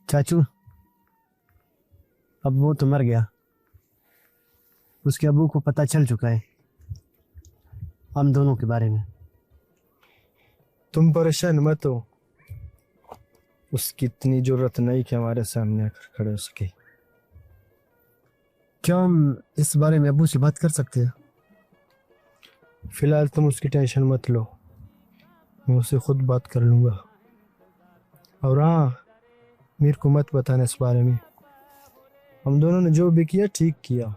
चाचू, अब वो तो मर गया। उसके अब्बू को पता चल चुका है हम दोनों के बारे में। तुम परेशान मत हो, उसकी इतनी जरूरत नहीं कि हमारे सामने आकर खड़े हो सके। क्या हम इस बारे में अब्बू से बात कर सकते हैं? फिलहाल तुम उसकी टेंशन मत लो, मैं उससे खुद बात कर लूंगा। और हाँ, मीर को मत बताना इस बारे में। हम दोनों ने जो भी किया ठीक किया।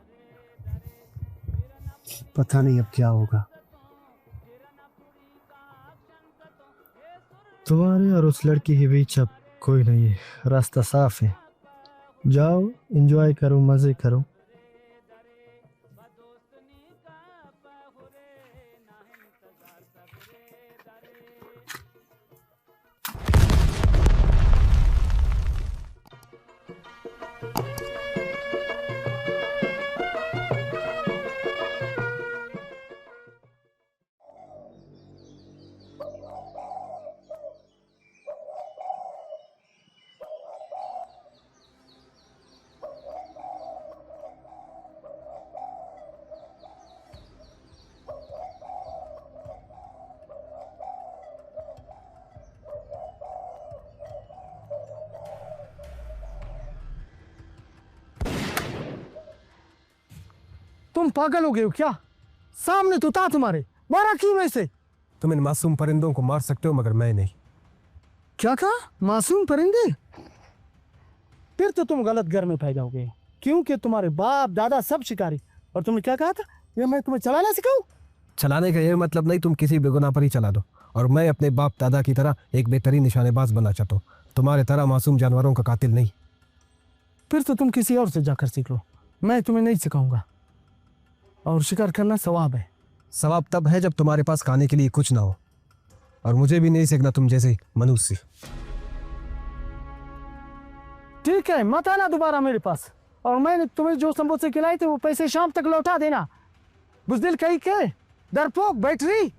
पता नहीं अब क्या होगा। तुम्हारे और उस लड़की के बीच अब कोई नहीं है, रास्ता साफ है। जाओ, एंजॉय करो, मजे करो। तुम पागल हो गए हो क्या? सामने तो था तुम्हारे, मारा क्यों नहीं से? तुम इन मासूम परिंदों को मार सकते हो मगर मैं नहीं। क्या कहा? मासूम परिंदे? फिर तो तुम गलत घर में पैदा हो गए, क्योंकि तुम्हारे बाप दादा सब शिकारी। और तुमने क्या कहा था? ये मैं तुम्हें चलाना सिखाऊं? चलाने का ये मतलब नहीं तुम किसी बेगुनाह पर ही चला दो। और मैं अपने बाप दादा की तरह एक बेहतरीन निशानेबाज बनना चाहता हूँ, तुम्हारे तरह मासूम जानवरों का कातिल नहीं। फिर तो तुम किसी और से जाकर सीख लो, मैं तुम्हें नहीं सिखाऊंगा। और शिकार करना सवाब है। सवाब तब है जब तुम्हारे पास खाने के लिए कुछ ना हो, और मुझे भी नहीं सीखना तुम जैसे मनुष्य। ठीक है, मत आना दोबारा मेरे पास। और मैंने तुम्हें जो समोसे खिलाए थे वो पैसे शाम तक लौटा देना। बुज़दिल कहीं के डरपोक बैटरी।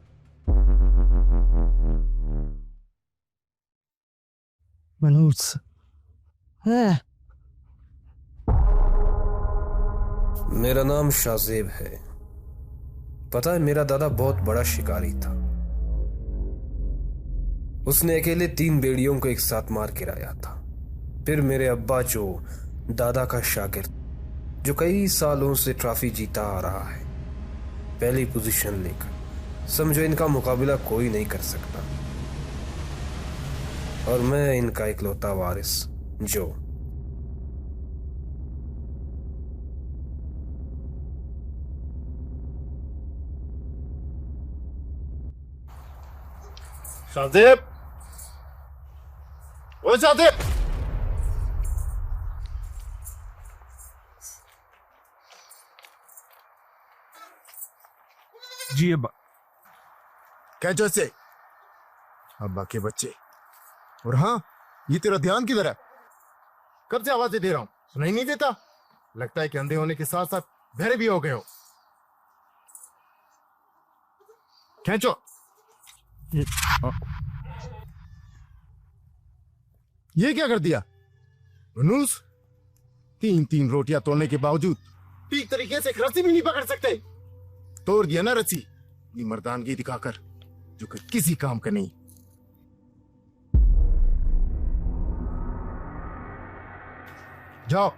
मनुष्य है। मेरा नाम शाहजेब है। पता है, मेरा दादा बहुत बड़ा शिकारी था। उसने अकेले 3 भेड़ियों को एक साथ मार गिराया था। फिर मेरे अब्बा, जो दादा का शागिर्द, जो कई सालों से ट्रॉफी जीता आ रहा है, पहली पोजीशन लेकर, समझो इनका मुकाबला कोई नहीं कर सकता। और मैं इनका इकलौता वारिस, जो शाहजेब, ओ शाहजेब, जी अब्बा। कैचो से अब्बा के बच्चे। और हाँ, ये तेरा ध्यान किधर है? कब से आवाजें दे रहा हूं, सुनाई नहीं देता? लगता है कि अंधे होने के साथ साथ बहरे भी हो गए हो। खींचो। ये क्या कर दिया मनूस? 3-3 रोटियां तोड़ने के बावजूद ठीक तरीके से एक रस्सी भी नहीं पकड़ सकते। तोड़ दिया ना रस्सी, ये मर्दानगी दिखाकर, जो कि किसी काम का नहीं। जाओ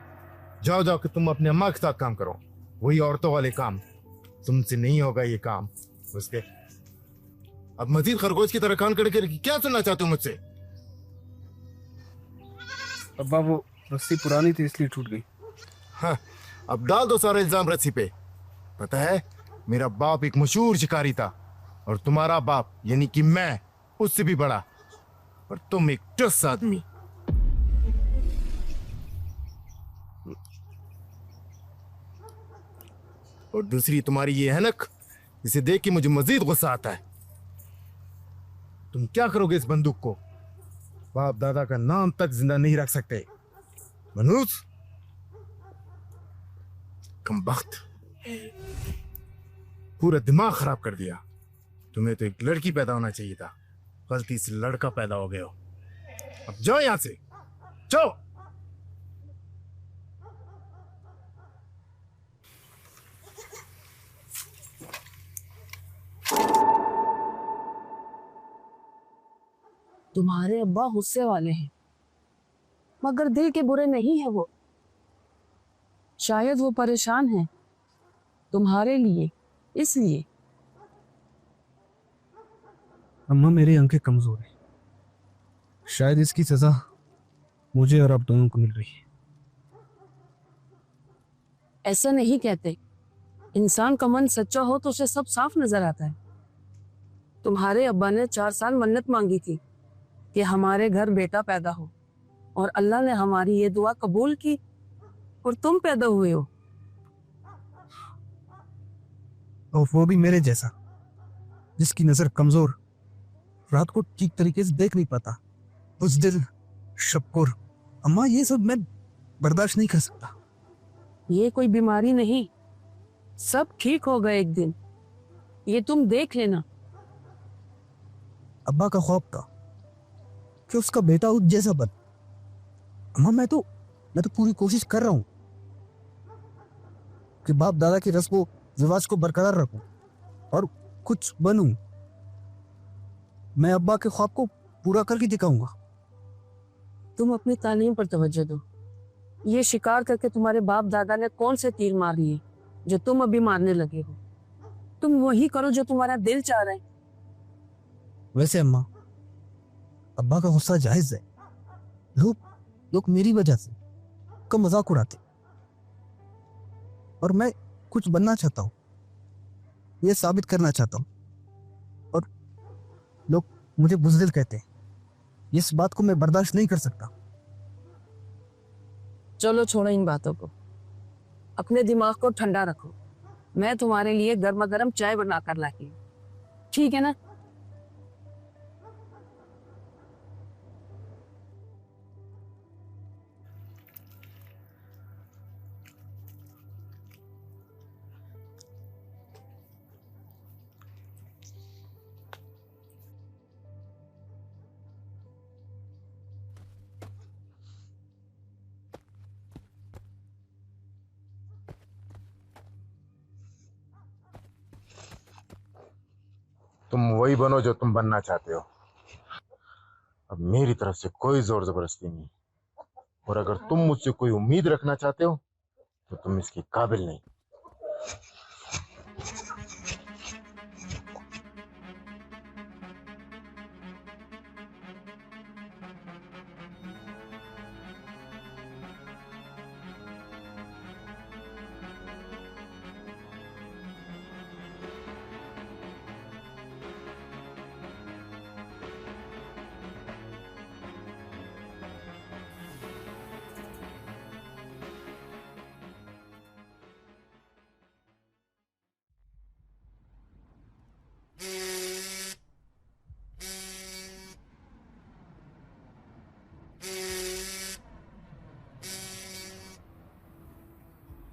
जाओ जाओ कि तुम अपने अम्मा के साथ काम करो, वही औरतों वाले काम। तुमसे नहीं होगा ये काम। उसके अब मजीद खरगोश की तरह कान करके क्या सुनना चाहते हो मुझसे? अब्बा वो रस्सी पुरानी थी इसलिए टूट गई। हाँ, अब डाल दो सारा इल्जाम रस्सी पे। पता है, मेरा बाप एक मशहूर शिकारी था, और तुम्हारा बाप यानी कि मैं उससे भी बड़ा, और तुम एक टस आदमी। और दूसरी तुम्हारी ये हैनक, इसे देख के मुझे मजीद गुस्सा आता है। तुम क्या करोगे इस बंदूक को? बाप दादा का नाम तक जिंदा नहीं रख सकते। मनूस, कमबख्त, पूरा दिमाग खराब कर दिया। तुम्हें तो एक लड़की पैदा होना चाहिए था, गलती से लड़का पैदा हो गए हो। अब जाओ यहां से, जाओ। तुम्हारे अब्बा गुस्से वाले हैं, मगर दिल के बुरे नहीं है वो। शायद वो परेशान हैं तुम्हारे लिए, इसलिए। अम्मा मेरी आंखें कमजोर है, शायद इसकी सजा मुझे और आप दोनों को मिल रही है। ऐसा नहीं कहते, इंसान का मन सच्चा हो तो उसे सब साफ नजर आता है। तुम्हारे अब्बा ने 4 साल मन्नत मांगी थी कि हमारे घर बेटा पैदा हो, और अल्लाह ने हमारी ये दुआ कबूल की और तुम पैदा हुए हो। और वो भी मेरे जैसा, जिसकी नजर कमजोर, रात को ठीक तरीके से देख नहीं पाता। उस दिल शक्कुर। अम्मा ये सब मैं बर्दाश्त नहीं कर सकता। ये कोई बीमारी नहीं, सब ठीक होगा एक दिन, ये तुम देख लेना। अब्बा का ख्वाब था कि उसका बेटा उस जैसा बन। अम्मा मैं तो पूरी कोशिश कर रहा हूं कि बाप दादा की रस्मों रिवाज को बरकरार रखूं और कुछ बनूं। मैं अब्बा के ख्वाब को पूरा करके दिखाऊंगा। तुम अपनी तालीम पर तवज्जो दो। ये शिकार करके तुम्हारे बाप दादा ने कौन से तीर मार लिए जो तुम अभी मारने लगे हो? तुम वही करो जो तुम्हारा दिल चाह रहा है। वैसे अम्मा, अब्बा का गुस्सा जायज है। लोग मेरी वजह से का मजाक उड़ाते, और मैं कुछ बनना चाहता हूँ, ये साबित करना चाहता हूँ, और लोग मुझे बुज़दिल कहते हैं। इस बात को मैं बर्दाश्त नहीं कर सकता। चलो छोड़ो इन बातों को, अपने दिमाग को ठंडा रखो। मैं तुम्हारे लिए गर्मा गर्म चाय बना कर लाती हूँ, ठीक है ना? तुम वही बनो जो तुम बनना चाहते हो। अब मेरी तरफ से कोई जोर जबरदस्ती नहीं, और अगर तुम मुझसे कोई उम्मीद रखना चाहते हो तो तुम इसकी काबिल नहीं।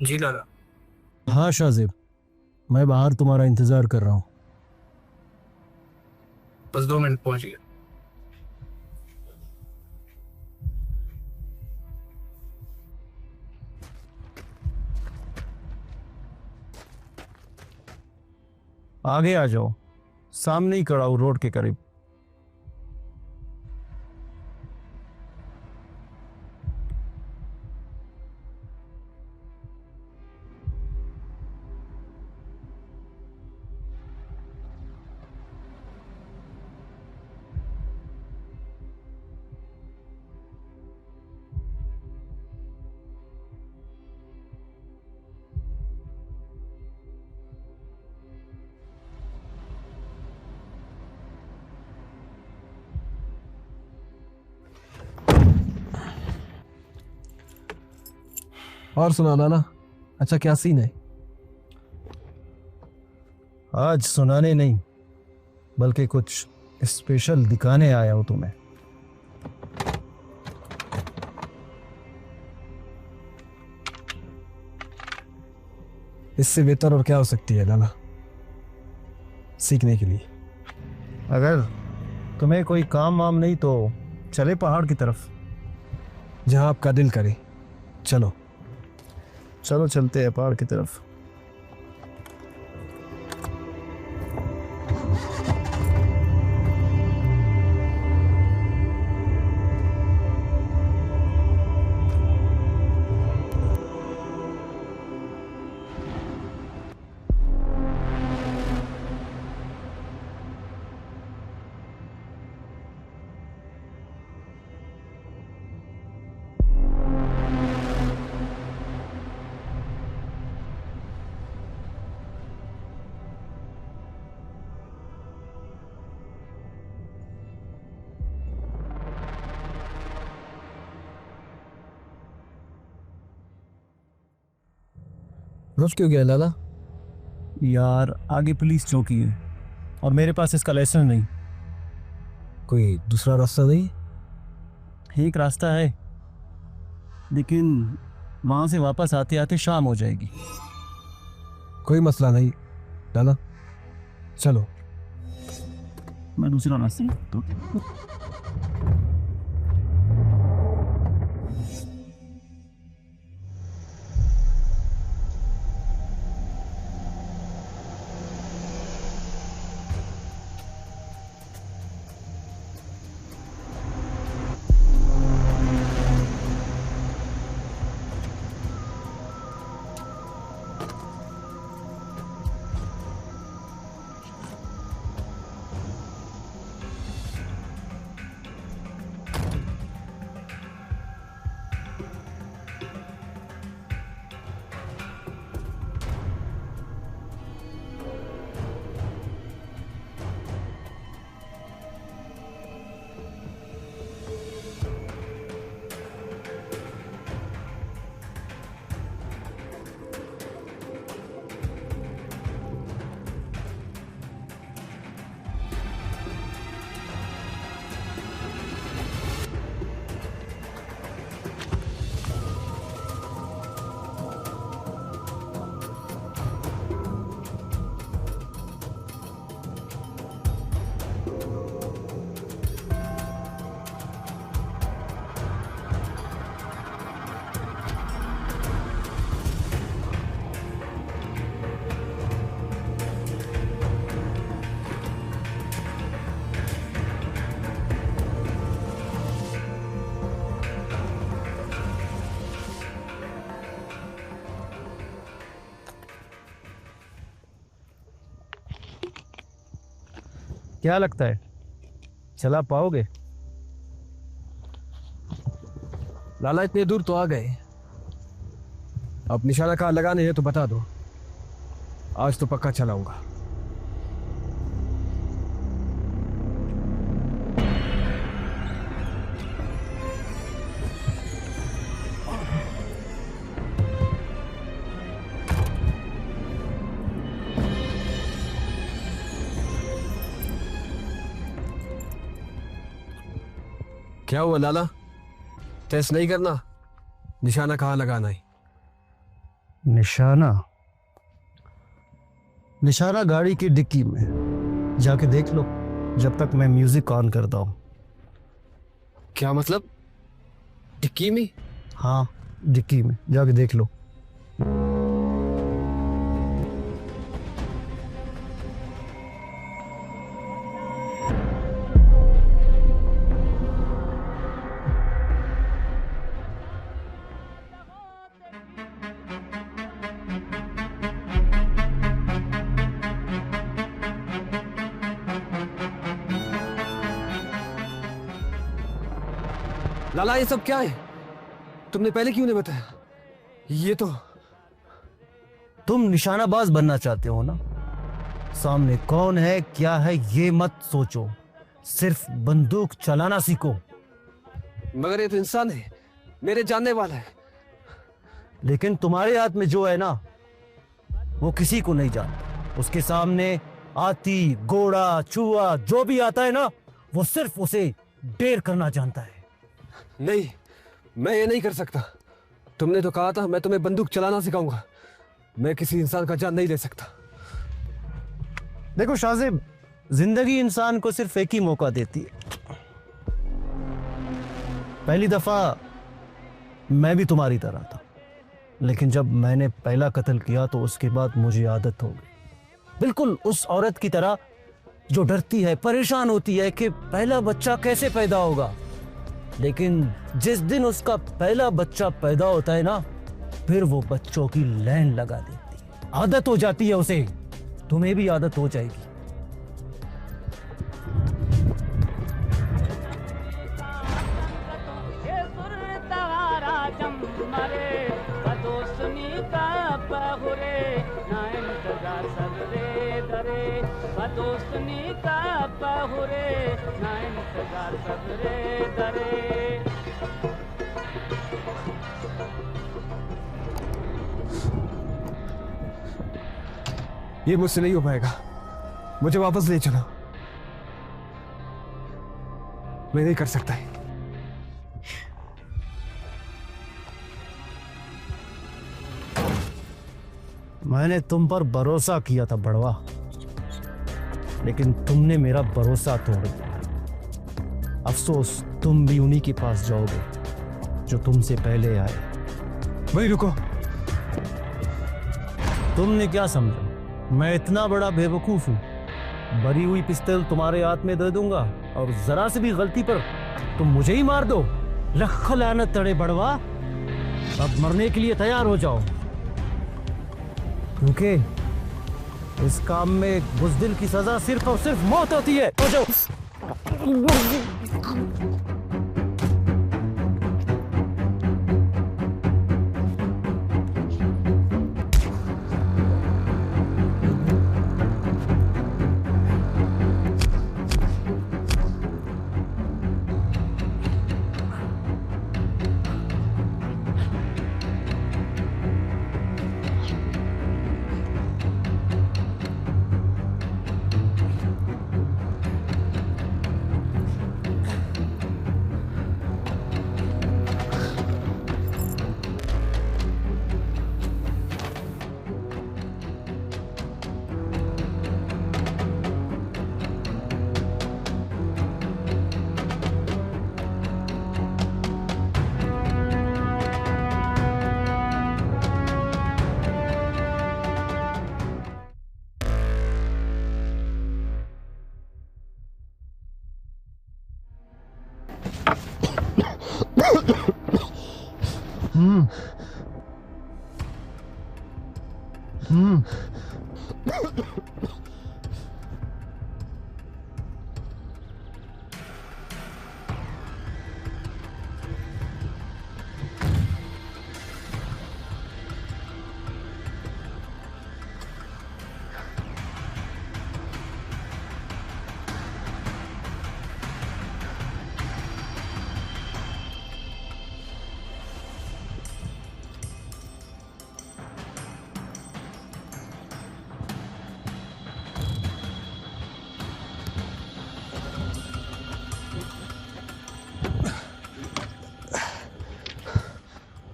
जी लाला। हाँ शाहजेब, मैं बाहर तुम्हारा इंतजार कर रहा हूँ। बस 2 मिनट पहुंच गया। आगे आ जाओ, सामने ही खड़ा हूँ रोड के करीब। और सुना लाला, अच्छा क्या सीन है? आज सुनाने नहीं, बल्कि कुछ स्पेशल दिखाने आया हूं तुम्हें। इससे बेहतर और क्या हो सकती है लाला, सीखने के लिए। अगर तुम्हें कोई काम वाम नहीं तो चले पहाड़ की तरफ। जहां आपका दिल करे, चलो। चलो चलते हैं पहाड़ की तरफ। रुक क्यों गया लाला? यार आगे पुलिस चौकी है और मेरे पास इसका लाइसेंस नहीं। कोई दूसरा रास्ता नहीं? एक रास्ता है, लेकिन वहां से वापस आते आते शाम हो जाएगी। कोई मसला नहीं लाला, चलो। मैं दूसरा रास्ता तो क्या लगता है चला पाओगे? लाला इतने दूर तो आ गए, अब निशाना कहाँ लगाने है तो बता दो, आज तो पक्का चलाऊंगा। क्या हुआ लाला, टेस्ट नहीं करना? निशाना कहाँ लगाना है? निशाना निशाना गाड़ी की डिक्की में, जाके देख लो जब तक मैं म्यूजिक ऑन करता हूँ। क्या मतलब, डिक्की में? हाँ डिक्की में, जाके देख लो। लाला ये सब क्या है, तुमने पहले क्यों नहीं बताया? ये तो तुम निशानाबाज बनना चाहते हो ना? सामने कौन है क्या है ये मत सोचो, सिर्फ बंदूक चलाना सीखो। मगर ये तो इंसान है, मेरे जानने वाला है। लेकिन तुम्हारे हाथ में जो है ना वो किसी को नहीं जानता। उसके सामने हाथी घोड़ा चूहा जो भी आता है ना वो सिर्फ उसे ढेर करना जानता है। नहीं, मैं ये नहीं कर सकता। तुमने तो कहा था मैं तुम्हें बंदूक चलाना सिखाऊंगा, मैं किसी इंसान का जान नहीं ले सकता। देखो शाहजेब, जिंदगी इंसान को सिर्फ एक ही मौका देती है। पहली दफा मैं भी तुम्हारी तरह था, लेकिन जब मैंने पहला कत्ल किया तो उसके बाद मुझे आदत हो गई, बिल्कुल उस औरत की तरह जो डरती है, परेशान होती है कि पहला बच्चा कैसे पैदा होगा। लेकिन जिस दिन उसका पहला बच्चा पैदा होता है ना, फिर वो बच्चों की लाइन लगा देती है, आदत हो जाती है उसे। तुम्हें भी आदत हो जाएगी। ये मुझसे नहीं हो पाएगा। मुझे वापस ले चलो। मैं नहीं कर सकता है। मैंने तुम पर भरोसा किया था बड़वा, लेकिन तुमने मेरा भरोसा तोड़ दिया। अफसोस, तुम भी उन्हीं के पास जाओगे जो तुमसे पहले आए। वही रुको। तुमने क्या समझा मैं इतना बड़ा बेवकूफ हूं? भरी हुई पिस्तौल तुम्हारे हाथ में दे दूंगा और जरा से भी गलती पर तुम मुझे ही मार दो। लख लानत तड़े बड़वा, अब मरने के लिए तैयार हो जाओ, क्योंकि इस काम में बुज़दिल की सजा सिर्फ और सिर्फ मौत होती है। हो जाओ।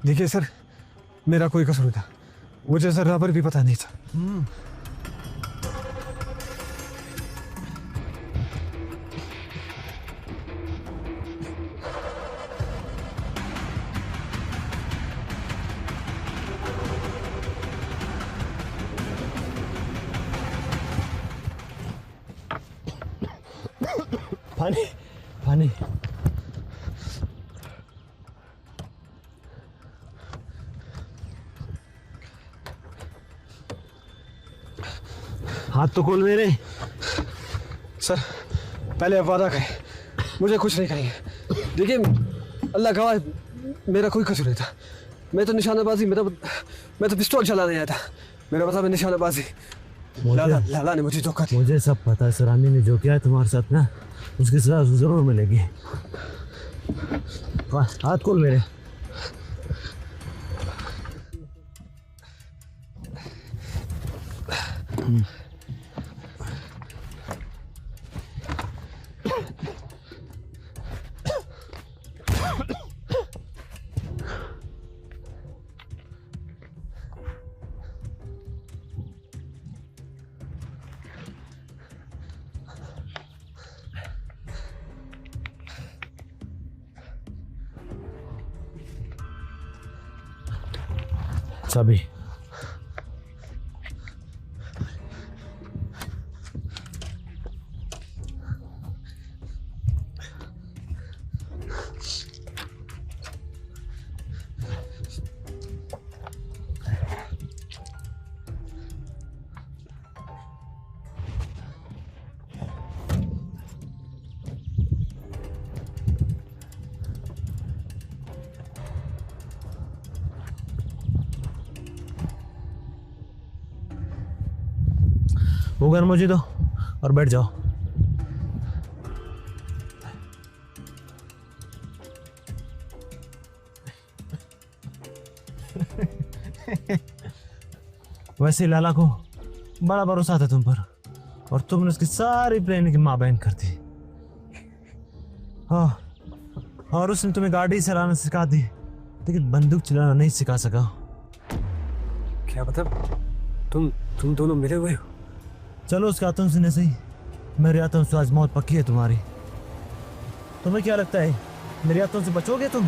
देखिए सर, मेरा कोई कसूर नहीं था। मुझे सर रबर भी पता नहीं था। पानी पानी। हाथ तो खोल मेरे। सर पहले आप वादा करें, मुझे कुछ नहीं करेंगे। देखिए अल्लाह गवाह, मेरा कोई कसूर नहीं था। मैं तो निशानाबाजी, मैं तो पिस्तौल चलाने आया था। मेरा मतलब निशानाबाजी। लाला ने मुझे धोखा दिया। मुझे सब पता है सरानी ने जो किया है तुम्हारे साथ ना, उसकी सजा जरूर मिलेगी। हाथ खोल मेरे। चाबी। वो घर मुझे दो और बैठ जाओ। वैसे लाला को बड़ा भरोसा था तुम पर और तुमने उसकी सारी प्लानिंग की माँ बहन कर दी। हाँ, और उसने तुम्हें गाड़ी चलाना सिखा दी लेकिन बंदूक चलाना नहीं सिखा सका। क्या मतलब तुम दोनों मिले हुए हो? चलो उसके हाथों से नहीं सही, मेरे हाथों से आज मौत पक्की है तुम्हारी। तुम्हें क्या लगता है मेरे हाथों से बचोगे तुम?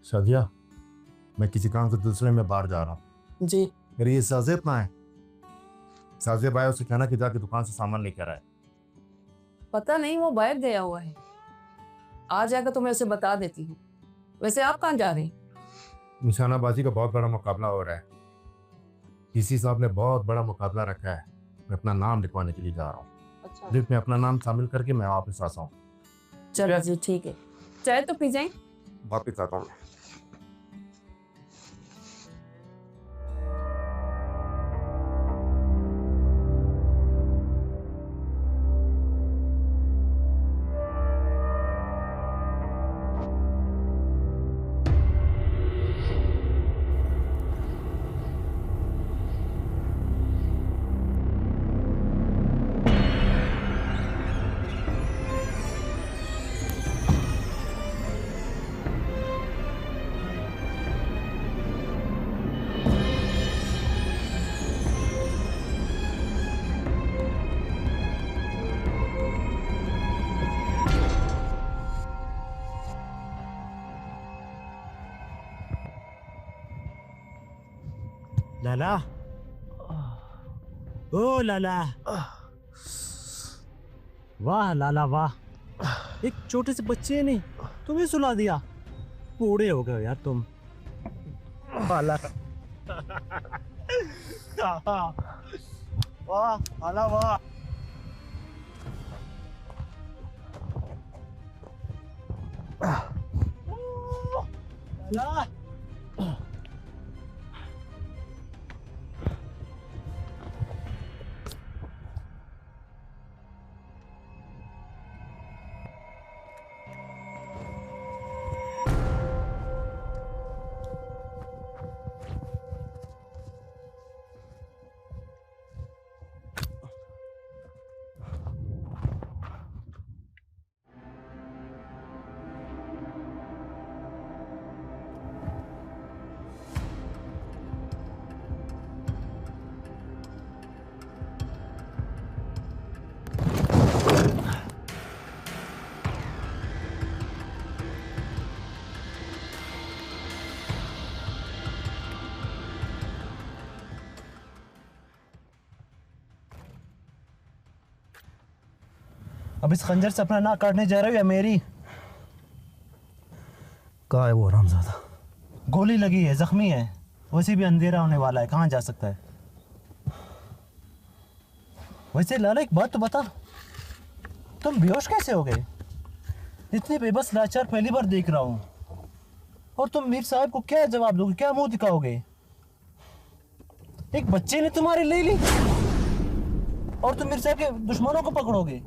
शादिया, मैं किसी काम से दूसरे में बाहर जा रहा हूँ। जी। मेरी ये साजिब ना है। साजिब भाई उसे कहना कि जाके दुकान से सामान लेकर आए। पता नहीं, वो बाहर गया हुआ है, आ जाकर तो मैं उसे बता देती हूँ। वैसे आप कहाँ जा रहे हैं? निशानाबाजी का बहुत बड़ा मुकाबला हो रहा है। किसी साहब ने बहुत बड़ा मुकाबला रखा है। मैं अपना नाम लिखवाने के लिए जा रहा हूँ। अच्छा, लिस्ट में अपना नाम शामिल करके मैं वापस आता हूँ। चलो जी, ठीक है। चाय तो पी जाए। वापस आता हूँ। लाला, ओ लाला, वाह लाला वाह, एक छोटे से बच्चे ने तुम्हें सुला दिया। बूढ़े हो गए यार तुम। वाला वाह लाला वाह। लाला अब इस खंजर से अपना नाक काटने जा रहे हो या मेरी? कहाँ है वो हरामजादा? गोली लगी है, जख्मी है, वैसे भी अंधेरा होने वाला है, कहाँ जा सकता है? वैसे लाला एक बात तो बता, तुम बेहोश कैसे हो गए? इतने बेबस लाचार पहली बार देख रहा हूँ। और तुम मीर साहब को क्या जवाब दोगे, क्या मुंह दिखाओगे? एक बच्चे ने तुम्हारी ले ली और तुम मीर साहब के दुश्मनों को पकड़ोगे?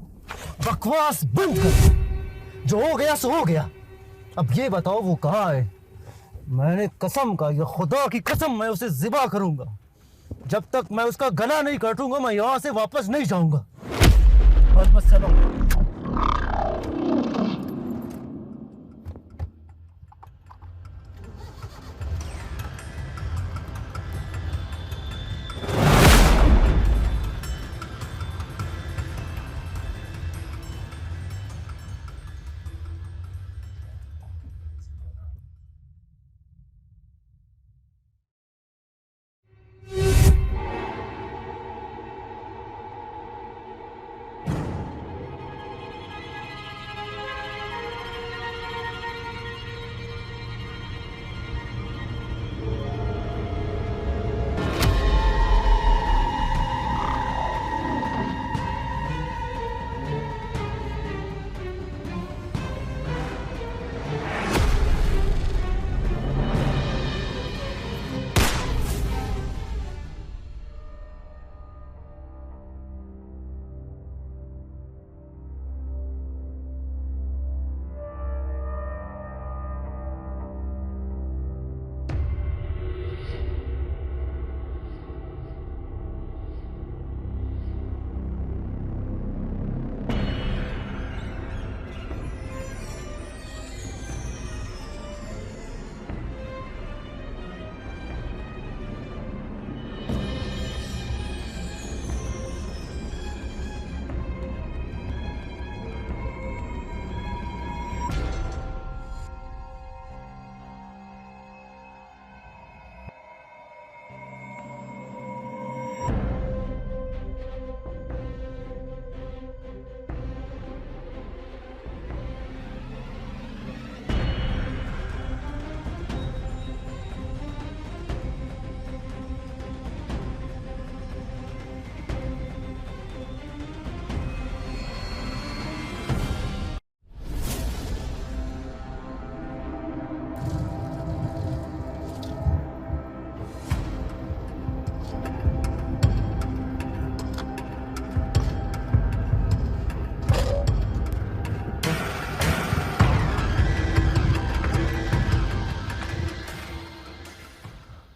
बकवास बंद कर। जो हो गया सो हो गया। अब ये बताओ वो कहाँ है? मैंने कसम का, ये खुदा की कसम, मैं उसे ज़िबा करूंगा। जब तक मैं उसका गला नहीं काटूंगा मैं यहाँ से वापस नहीं जाऊंगा। बस चलो।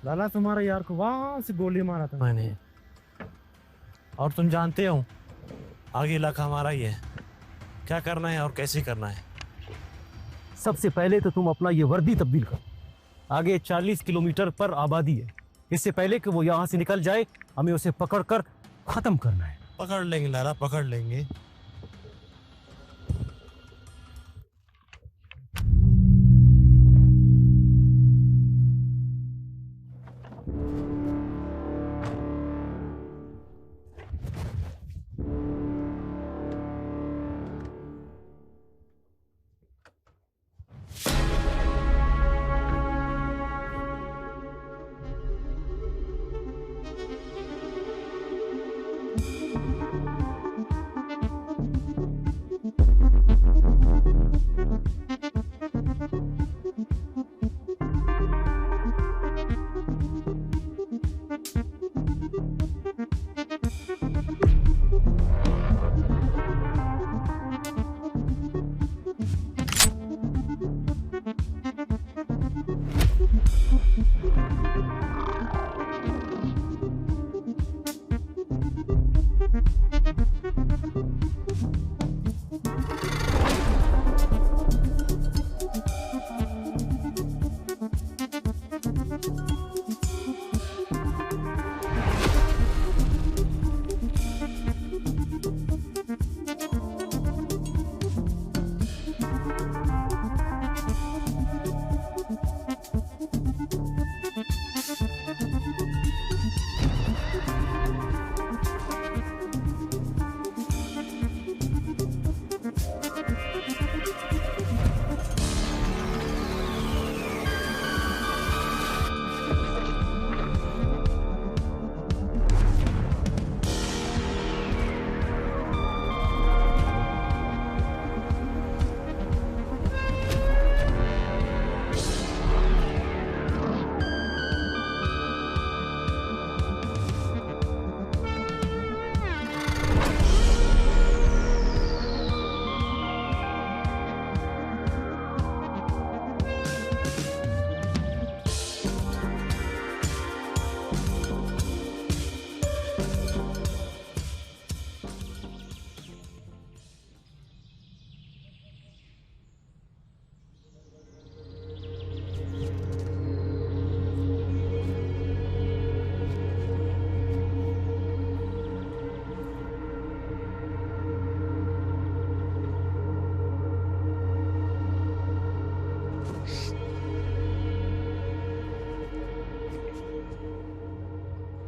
लाला तुम्हारे यार को वहां से गोली मारा था मैंने। और तुम जानते हो आगे इलाका हमारा ही है, क्या करना है और कैसे करना है। सबसे पहले तो तुम अपना ये वर्दी तब्दील करो। आगे 40 किलोमीटर पर आबादी है। इससे पहले कि वो यहाँ से निकल जाए हमें उसे पकड़कर खत्म करना है। पकड़ लेंगे लाला, पकड़ लेंगे।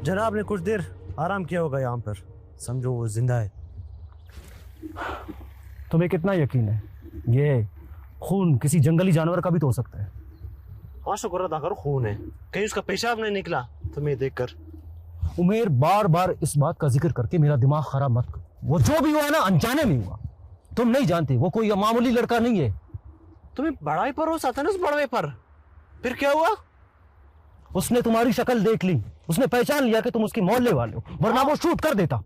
जनाब ने कुछ देर आराम किया होगा यहाँ पर, समझो वो जिंदा है। तुम्हें कितना यकीन है? ये खून किसी जंगली जानवर का भी तो हो सकता है। हाँ शुक्र अदा करो खून है, कहीं उसका पेशाब नहीं निकला तुम्हें देखकर। उमेर, बार बार इस बात का जिक्र करके मेरा दिमाग खराब मत कर। वो जो भी हुआ है ना, अनजाने में हुआ। तुम नहीं जानते, वो कोई मामूली लड़का नहीं है। तुम्हें बड़ाई पर भरोसा था ना उस बड़वे पर, फिर क्या हुआ? उसने तुम्हारी शक्ल देख ली, उसने पहचान लिया कि तुम उसके मोहल्ले वाले हो, वरना वो शूट कर देता।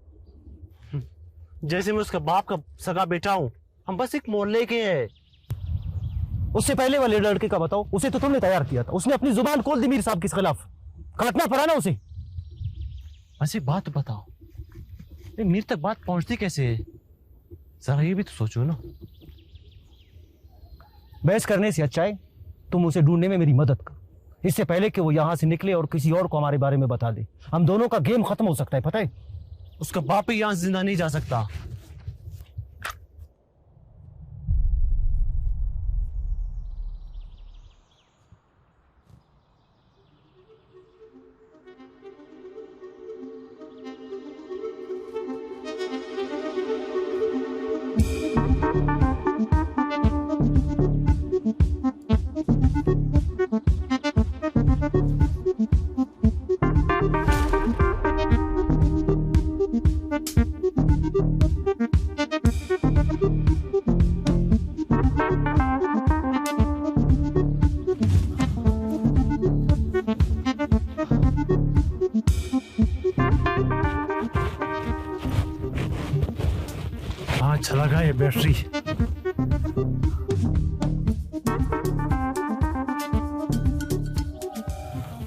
जैसे मैं उसका बाप का सगा बेटा हूँ, हम बस एक मोहल्ले के हैं। उससे पहले वाले लड़के का बताओ, उसे तो तुमने तैयार किया था। उसने अपनी जुबान खोल दी मीर साहब के खिलाफ, काटना पड़ा ना उसे। ऐसी बात बताओ, मीर तक बात पहुंचती कैसे है? जरा ये भी तो सोचो ना। बहस करने से अच्छा है तुम उसे ढूंढने में मेरी मदद कर, इससे पहले कि वो यहाँ से निकले और किसी और को हमारे बारे में बता दे। हम दोनों का गेम खत्म हो सकता है, पता है? उसका बाप ही यहाँ जिंदा नहीं जा सकता। हाँ चला गया ये बैटरी।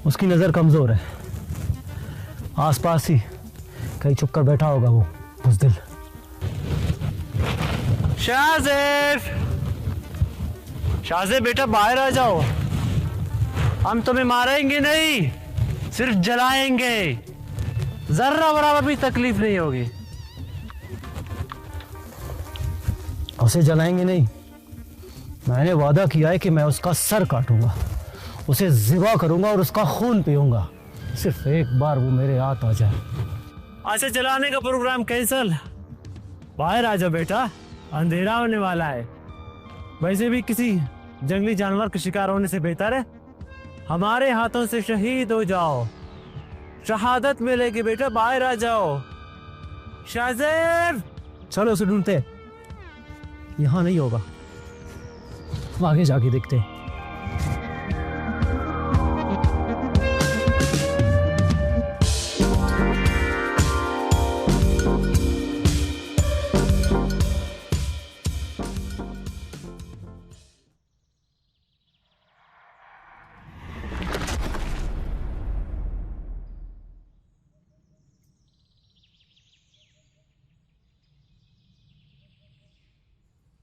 उसकी नजर कमजोर है, आसपास ही कहीं छुप कर बैठा होगा वो बुज़दिल। शाहज़ेब, शाहज़ेब बेटा बाहर आ जाओ, हम तुम्हें मारेंगे नहीं, सिर्फ जलाएंगे, जर्रा बराबर भी तकलीफ नहीं होगी। उसे जलाएंगे नहीं, मैंने वादा किया है कि मैं उसका सर काटूंगा, उसे ज़िबा करूंगा और उसका खून पीऊंगा, सिर्फ एक बार वो मेरे हाथ आ जाए। अच्छा जलाने का प्रोग्राम कैंसल, बाहर आ जाओ बेटा, अंधेरा होने वाला है। वैसे भी किसी जंगली जानवर के शिकार होने से बेहतर है हमारे हाथों से शहीद हो जाओ, शहादत मिलेगी बेटा। बाहर आ जाओ। शाहज़ेब चलो उसे ढूंढते हैं, यहाँ नहीं होगा, आगे जाके देखते हैं।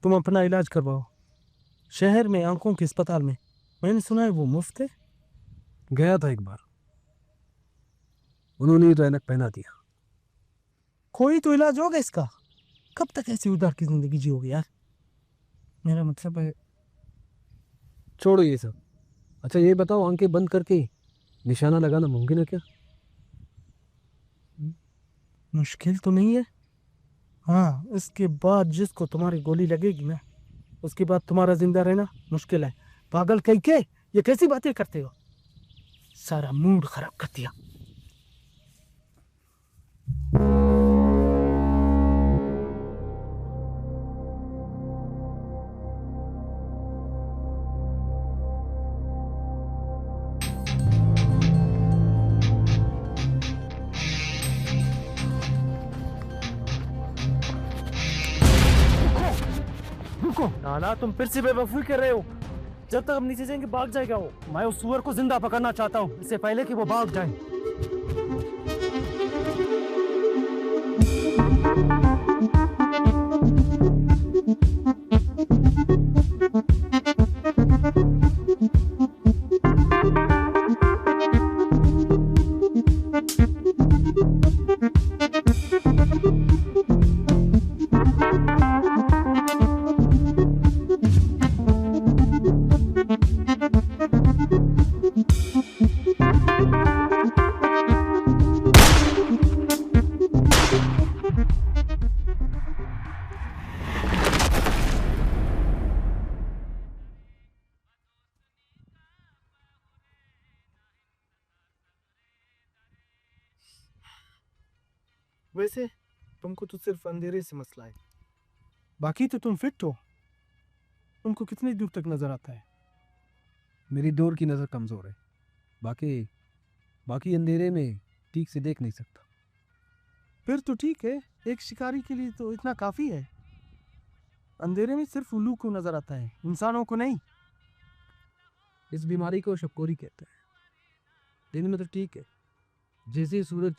तुम अपना इलाज करवाओ शहर में, आंखों के अस्पताल में। मैंने सुना है वो मुफ्त है। गया था एक बार, उन्होंने ही तो ऐनक पहना दिया। कोई तो इलाज होगा इसका। कब तक ऐसी उधार की जिंदगी जियोगे यार? मेरा मतलब है। छोड़ो ये सब। अच्छा ये बताओ, आंखें बंद करके निशाना लगाना मुमकिन है क्या? मुश्किल तो नहीं है। हाँ, इसके बाद जिसको तुम्हारी गोली लगेगी ना, उसके बाद तुम्हारा जिंदा रहना मुश्किल है। पागल कह के ये कैसी बातें करते हो? सारा मूड खराब कर दिया। नाना तुम फिर से बेवकूफी कर रहे हो। जब तक हम नीचे जाएंगे भाग जाएगा वो। मैं उस सुअर को जिंदा पकड़ना चाहता हूँ, इससे पहले कि वो भाग जाए। वैसे तुमको तो सिर्फ अंधेरे से मसला है। बाकी तो तुम फिट हो। उनको कितनी दूर तक नजर आता है? मेरी दूर की नज़र कमज़ोर है, बाकी बाकी अंधेरे में ठीक से देख नहीं सकता। फिर तो ठीक है, एक शिकारी के लिए तो इतना काफी है। अंधेरे में सिर्फ उल्लू को नजर आता है, इंसानों को नहीं। इस बीमारी को शक्कोरी कहते हैं। दिन में तो ठीक है, जैसे ही सूरज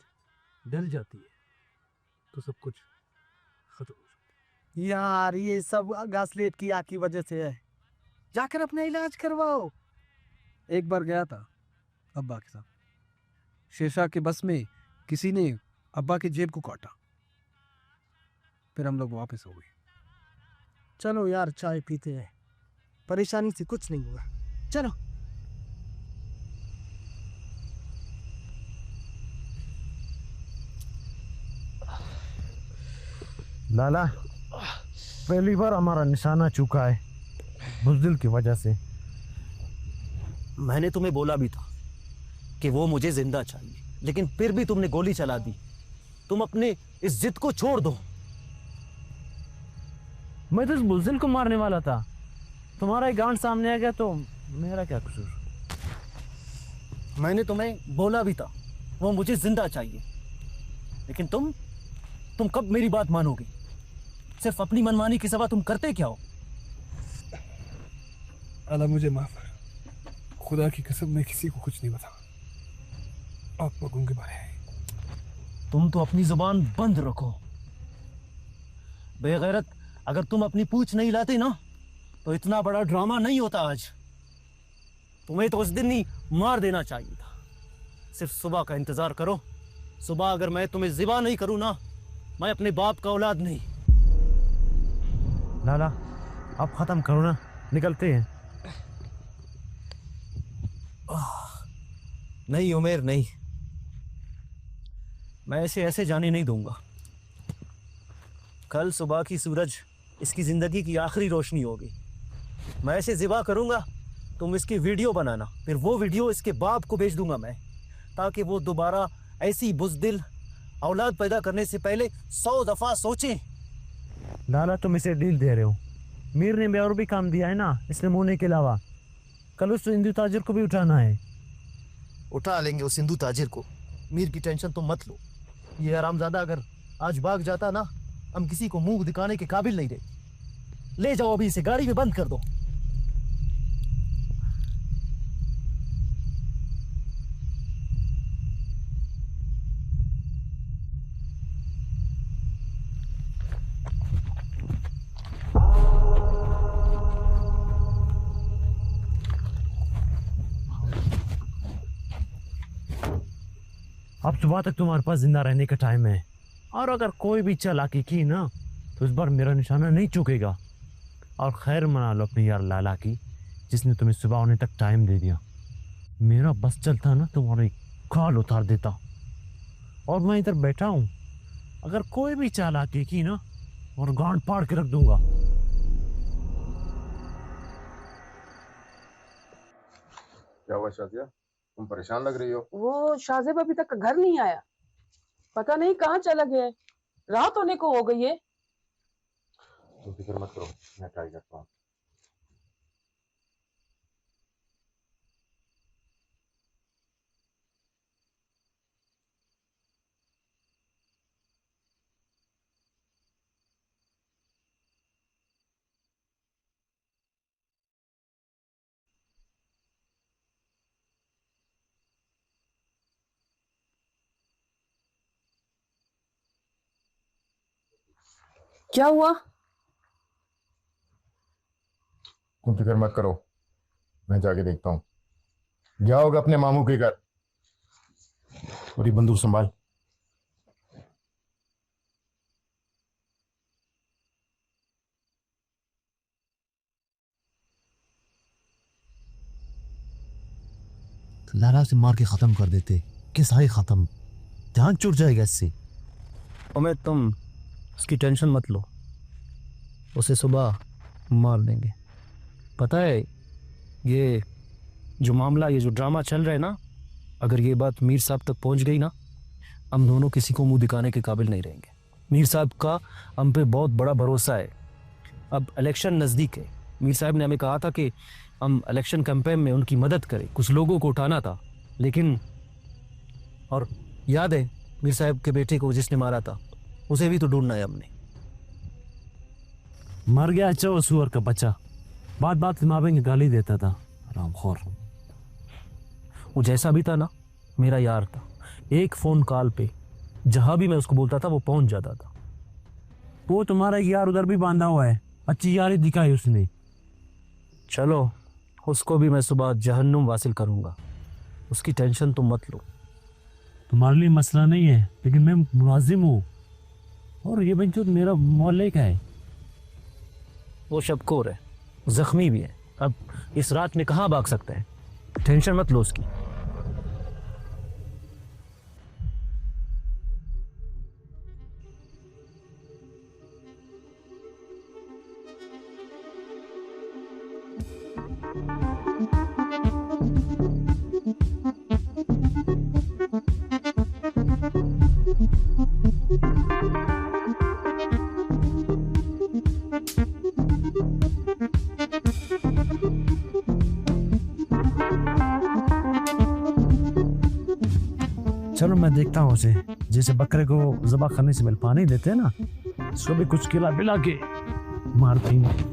ढल जाती है तो सब कुछ खत्म हो जाता है। यार ये सब घासलेट की आग की वजह से है, जाकर अपना इलाज करवाओ। एक बार गया था अब्बा के साथ, शेरशाह के बस में किसी ने अब्बा की जेब को काटा, फिर हम लोग वापस हो गए। चलो यार चाय पीते हैं, परेशानी से कुछ नहीं हुआ। चलो। लाला, पहली बार हमारा निशाना चूका है बुज़दिल की वजह से। मैंने तुम्हें बोला भी था कि वो मुझे जिंदा चाहिए, लेकिन फिर भी तुमने गोली चला दी। तुम अपने इस जिद को छोड़ दो। मैं तो इस बुज़दिल को मारने वाला था, तुम्हारा एक गांड सामने आ गया तो मेरा क्या कसूर? मैंने तुम्हें बोला भी था वो मुझे जिंदा चाहिए, लेकिन तुम कब मेरी बात मानोगे? सिर्फ अपनी मनमानी की सिवा तुम करते क्या हो? अल्लाह मुझे माफ कर, खुदा की कसम मैं किसी को कुछ नहीं बता। आप लोगों के बारे में तुम तो अपनी जुबान बंद रखो बेगैरत। अगर तुम अपनी पूछ नहीं लाते ना तो इतना बड़ा ड्रामा नहीं होता आज। तुम्हें तो उस दिन ही मार देना चाहिए था। सिर्फ सुबह का इंतजार करो। सुबह अगर मैं तुम्हें ज़िबा नहीं करूं ना, मैं अपने बाप का औलाद नहीं। लाला, अब खत्म करो ना, निकलते हैं। नहीं उमेर, नहीं, मैं ऐसे जाने नहीं दूंगा। कल सुबह की सूरज इसकी जिंदगी की आखिरी रोशनी होगी। मैं ऐसे ज़िबा करूंगा, तुम इसकी वीडियो बनाना, फिर वो वीडियो इसके बाप को भेज दूंगा मैं, ताकि वो दोबारा ऐसी बुज़दिल औलाद पैदा करने से पहले 100 दफा सोचें। लाला, तुम इसे डील दे रहे हो। मीर ने और भी काम दिया है ना इसने मोने के अलावा। कल उस हिंदू ताजिर को भी उठाना है। उठा लेंगे उस हिंदू ताजिर को, मीर की टेंशन तो मत लो। ये हरामजादा अगर आज भाग जाता ना, हम किसी को मुंह दिखाने के काबिल नहीं रहे। ले जाओ अभी इसे, गाड़ी में बंद कर दो। अब सुबह तक तुम्हारे पास जिंदा रहने का टाइम है, और अगर कोई भी चालाकी की ना तो इस बार मेरा निशाना नहीं चूकेगा। और खैर मना लो अपने यार लाला की, जिसने तुम्हें सुबह होने तक टाइम दे दिया। मेरा बस चलता ना तुम्हारी खाल उतार देता। और मैं इधर बैठा हूँ, अगर कोई भी चालाकी की ना और गांड फाड़ के रख दूंगा। क्या हुआ शाजिया, तुम परेशान लग रही हो? वो शाहजेब अभी तक घर नहीं आया, पता नहीं कहाँ चला गया है। रात होने को हो गई है। तुम फिक्र मत करो, मैं ट्राई करता हूँ। क्या हुआ? तुम फिक्र मत करो, मैं जाके देखता हूँ। जाओगे अपने मामू के घर, पूरी बंदूक संभाल। लाला से मार के खत्म कर देते, किसा ही खत्म, ध्यान छूट जाएगा इससे। उमेर, तुम उसकी टेंशन मत लो, उसे सुबह मार देंगे। पता है ये जो मामला, ये जो ड्रामा चल रहा है ना, अगर ये बात मीर साहब तक पहुंच गई ना, हम दोनों किसी को मुंह दिखाने के काबिल नहीं रहेंगे। मीर साहब का हम पे बहुत बड़ा भरोसा है। अब इलेक्शन नज़दीक है। मीर साहब ने हमें कहा था कि हम इलेक्शन कैंपेन में उनकी मदद करें, कुछ लोगों को उठाना था। लेकिन और याद है मीर साहब के बेटे को जिसने मारा था, उसे भी तो ढूंढना है हमने। मर गया अच्छा वो सुअर का बच्चा, बात बात में गाली देता था, हरामखोर। वो जैसा भी था ना, मेरा यार था। एक फ़ोन कॉल पे जहाँ भी मैं उसको बोलता था वो पहुंच जाता था। वो तुम्हारा यार उधर भी बांधा हुआ है, अच्छी यारी दिखाई उसने। चलो उसको भी मैं सुबह जहन्नुम वासिल करूंगा, उसकी टेंशन तुम मत लो। तुम्हारे लिए मसला नहीं है, लेकिन मैं मुलाजिम हूँ और ये बच्चा मेरा मोहल्ले का है। वो शबकोर है, जख्मी भी है। अब इस रात में कहाँ भाग सकता है? टेंशन मत लो उसकी। चलो मैं देखता हूँ उसे, जैसे बकरे को ज़बह करने से पहले पानी देते हैं ना, उसको भी कुछ खिला पिला के मारती हूँ।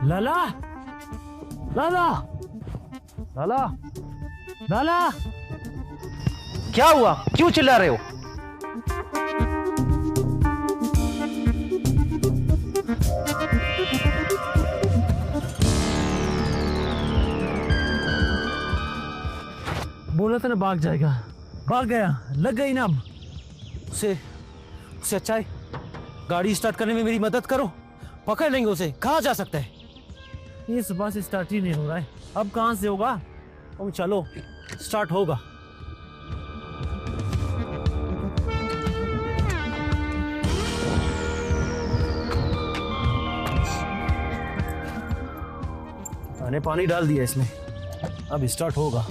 लाला, लाला, लाला, लाला, क्या हुआ? क्यों चिल्ला रहे हो? बोला था ना भाग जाएगा, भाग गया, लग गई ना। अब उसे अच्छा है गाड़ी स्टार्ट करने में मेरी मदद करो, पकड़ लेंगे उसे। कहाँ जा सकता है? ये सुबह से स्टार्ट ही नहीं हो रहा है, अब कहाँ से होगा? तुम चलो, स्टार्ट होगा। मैंने पानी डाल दिया इसमें, अब स्टार्ट होगा।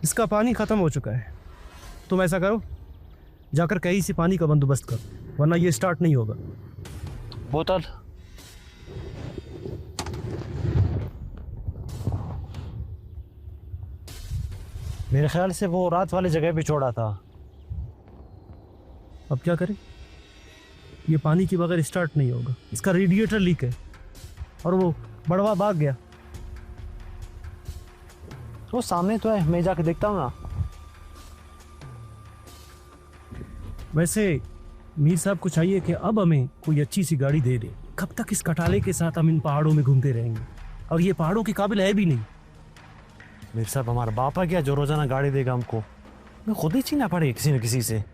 इसका पानी खत्म हो चुका है। तुम ऐसा करो, जाकर कहीं से पानी का बंदोबस्त करो, वरना ये स्टार्ट नहीं होगा। बोतल मेरे ख्याल से वो रात वाली जगह पे छोड़ा था। अब क्या करें? ये पानी के बगैर स्टार्ट नहीं होगा। इसका रेडिएटर लीक है। और वो बड़वा भाग गया। वो सामने तो है, मैं जाके देखता हूँ ना। वैसे मीर साहब को चाहिए कि अब हमें कोई अच्छी सी गाड़ी दे दे। कब तक इस कटाले के साथ हम इन पहाड़ों में घूमते रहेंगे? और ये पहाड़ों के काबिल है भी नहीं। मेरे साहब हमारा बाप है क्या जो रोजाना गाड़ी देगा हमको? मैं खुद ही छीना पड़े किसी न किसी से।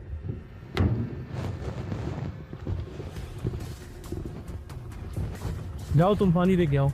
जाओ तुम पानी लेके आओ।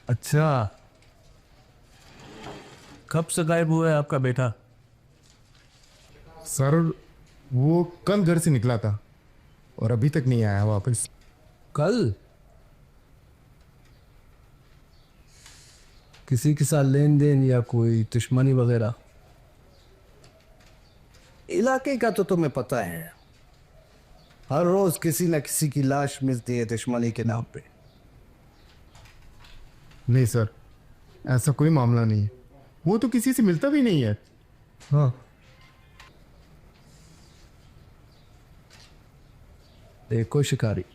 अच्छा, कब से गायब हुआ है आपका बेटा? सर वो कल घर से निकला था और अभी तक नहीं आया वापस। कल? किसी के साथ लेन देन या कोई दुश्मनी वगैरह? इलाके का तो तुम्हें पता है, हर रोज किसी न किसी की लाश मिलती है दुश्मनी के नाम पे। नहीं सर, ऐसा कोई मामला नहीं है, वो तो किसी से मिलता भी नहीं है। हाँ, देखो शिकारी,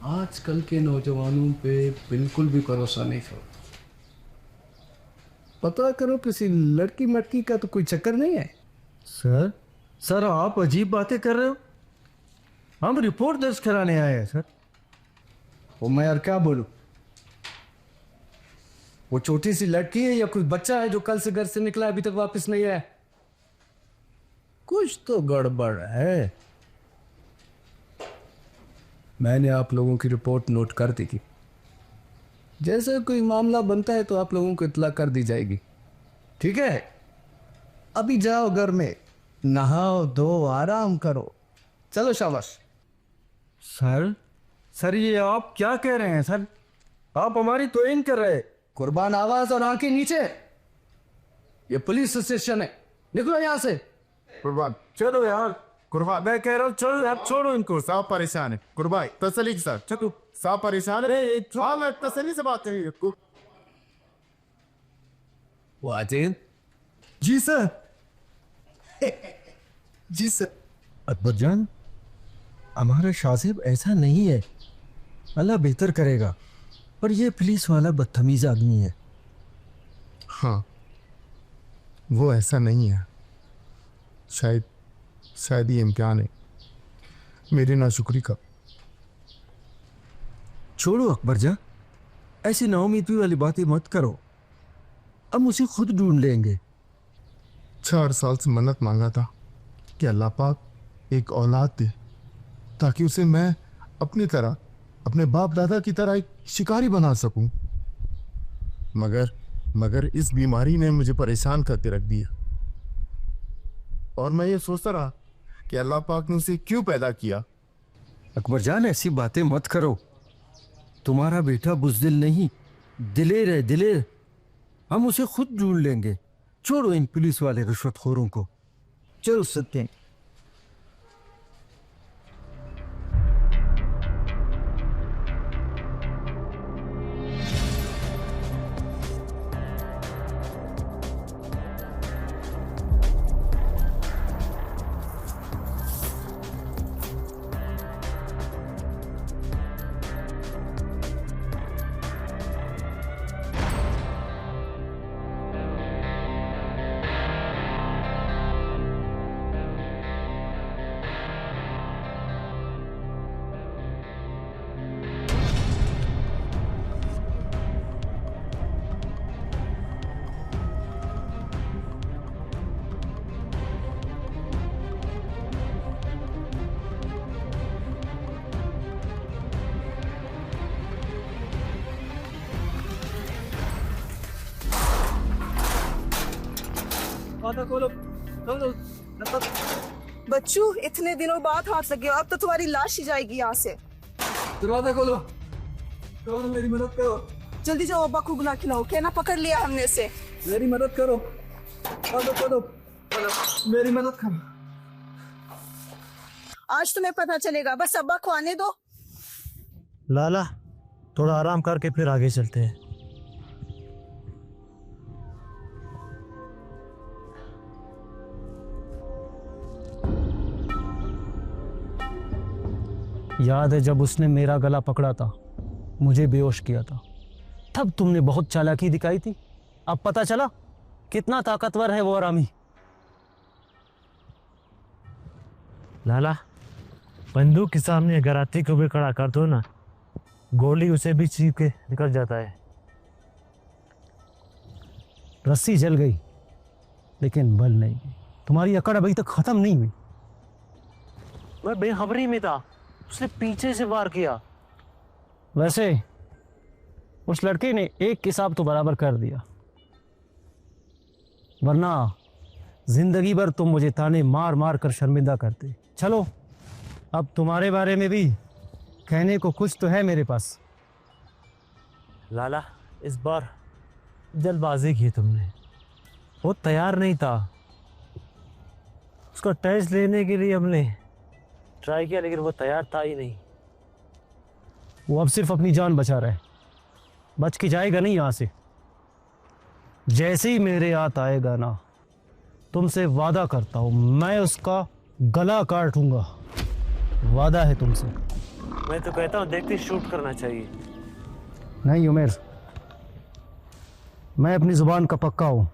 आजकल के नौजवानों पे बिल्कुल भी भरोसा नहीं करो। पता करो किसी लड़की मटकी का तो कोई चक्कर नहीं है। सर आप अजीब बातें कर रहे हो। हम रिपोर्ट दर्ज कराने आए हैं सर। वो मैं यार क्या बोलूं, वो छोटी सी लड़की है या कोई बच्चा है जो कल से घर से निकला अभी तक वापस नहीं आया? कुछ तो गड़बड़ है। मैंने आप लोगों की रिपोर्ट नोट कर दी थी। जैसे कोई मामला बनता है तो आप लोगों को इत्तला कर दी जाएगी। ठीक है, अभी जाओ घर में, नहाओ धो आराम करो, चलो शाबाश। सर ये आप क्या कह रहे हैं सर? आप हमारी तोहीन कर रहे हैं। कुर्बान आवाज और आंखें नीचे, ये पुलिस स्टेशन है, निकलो यहां से। कुर्बान, चलो यार, कुर्बान, मैं कह रहा हूँ चलो यार, छोड़ो इनको। साहब परेशान है। कुर्बान तसल्ली के साथ चलो। साहब परेशान है। हाँ मैं तसल्ली से बात करेंगे। वाजिद, जी सर। जी सर। अकबर जान, हमारा शाजिब ऐसा नहीं है, अल्लाह बेहतर करेगा, पर ये पुलिस वाला बदतमीज आदमी है। हाँ वो ऐसा नहीं है, शायद ये इम्तिहान है मेरी नाशुक्री का। छोड़ो अकबर जान, ऐसी नाउमीदी वाली बातें मत करो, हम उसे खुद ढूंढ लेंगे। 4 साल से मन्नत मांगा था कि अल्लाह पाक एक औलाद दे ताकि उसे मैं अपनी तरह, अपने बाप दादा की तरह एक शिकारी बना सकूं, मगर इस बीमारी ने मुझे परेशान करके रख दिया। और मैं ये सोचता रहा कि अल्लाह पाक ने उसे क्यों पैदा किया। अकबर जान ऐसी बातें मत करो, तुम्हारा बेटा बुज़दिल नहीं, दिलेर है, दिलेर। हम उसे खुद ढूंढ लेंगे। छोड़ो इन पुलिस वाले रिश्वतखोरों को, चलो सत्य। बच्चू, इतने दिनों बाद हाथ लगे हो, अब तो तुम्हारी लाश ही जाएगी यहाँ से। दरवाजा खोलो, मेरी मदद करो। जल्दी जाओ, अब्बा को बुला खिलाओ, कहना पकड़ लिया हमने इसे। मेरी मदद करो, मेरी मदद करो। आज तुम्हें पता चलेगा, बस अब्बा को आने दो। लाला थोड़ा आराम करके फिर आगे चलते हैं। याद है जब उसने मेरा गला पकड़ा था, मुझे बेहोश किया था, तब तुमने बहुत चालाकी दिखाई थी। अब पता चला कितना ताकतवर है वो हरामी। लाला, बंदूक के सामने अगर हाथी को भी खड़ा कर दो ना, गोली उसे भी चीर के निकल जाता है। रस्सी जल गई लेकिन बल नहीं गई। तुम्हारी अकड़ अभी तक खत्म नहीं हुई। मैं बेखबरी में था, उसने पीछे से वार किया। वैसे उस लड़के ने एक हिसाब तो बराबर कर दिया, वरना जिंदगी भर तुम मुझे ताने मार मार कर शर्मिंदा करते। चलो, अब तुम्हारे बारे में भी कहने को कुछ तो है मेरे पास। लाला, इस बार जल्दबाजी की तुमने, वो तैयार नहीं था। उसका टेस्ट लेने के लिए हमने ट्राई किया, लेकिन वो तैयार था ही नहीं। वो अब सिर्फ अपनी जान बचा रहा है, बच के जाएगा नहीं यहाँ से। जैसे ही मेरे हाथ आएगा ना, तुमसे वादा करता हूँ मैं उसका गला काटूंगा। वादा है तुमसे। मैं तो कहता हूँ देखते शूट करना चाहिए। नहीं उमेर, मैं अपनी जुबान का पक्का हूँ।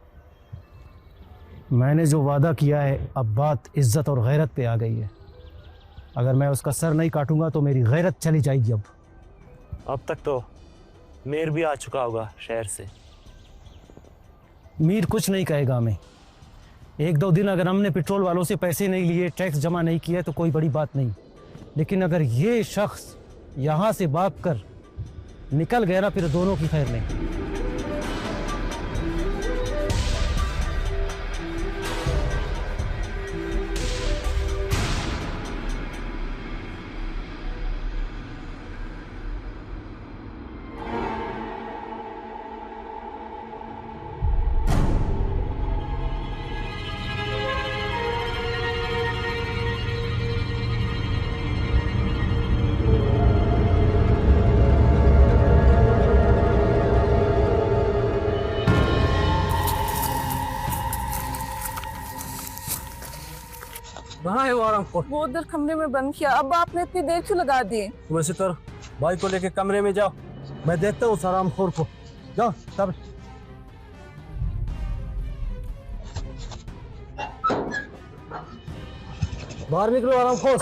मैंने जो वादा किया है, अब बात इज्जत और गैरत पे आ गई है। अगर मैं उसका सर नहीं काटूंगा तो मेरी गैरत चली जाएगी। अब तक तो मीर भी आ चुका होगा शहर से। मीर कुछ नहीं कहेगा हमें। एक दो दिन अगर हमने पेट्रोल वालों से पैसे नहीं लिए, टैक्स जमा नहीं किया तो कोई बड़ी बात नहीं, लेकिन अगर ये शख्स यहाँ से भाग कर निकल गया ना, फिर दोनों की खैर नहीं। कहाँ है वो आरामखोर? वो उधर कमरे में बंद किया। अब आपने इतनी देर क्यों लगा दी? तुम ऐसे कर, भाई को लेके कमरे में जाओ, मैं देखता हूँ उस आरामखोर को। जाओ तब। बाहर निकलो आरामखोर।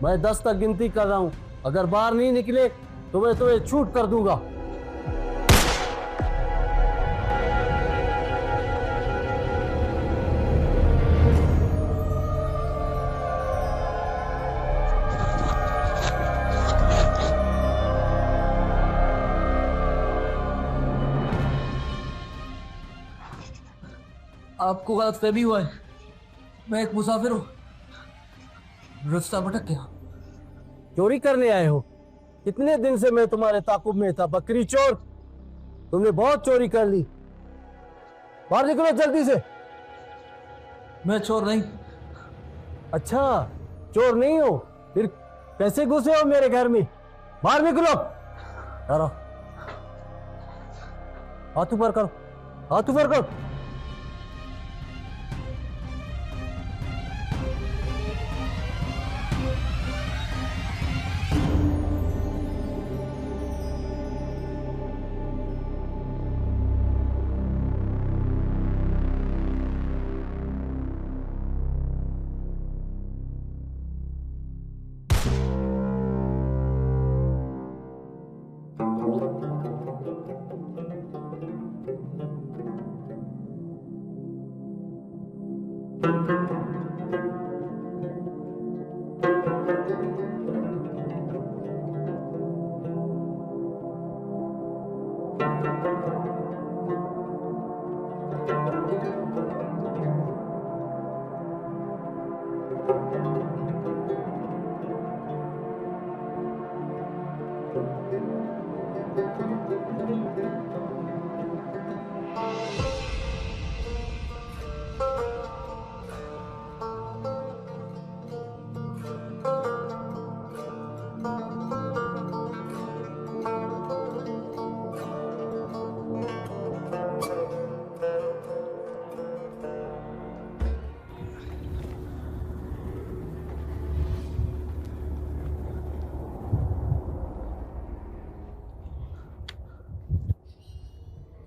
मैं 10 तक गिनती कर रहा हूँ, अगर बाहर नहीं निकले तो मैं तुम्हें छूट कर दूंगा। आपको गलत फहमी हुआ है, मैं एक मुसाफिर हूँ, रास्ता भटक गया। चोरी करने आए हो? कितने दिन से मैं तुम्हारे ताकुब में था, बकरी चोर। तुमने बहुत चोरी कर ली, बाहर निकलो जल्दी से। मैं चोर नहीं। अच्छा, चोर नहीं हो, फिर कैसे घुसे हो मेरे घर में? बाहर निकलो। हाथ ऊपर करो, हाथ ऊपर करो।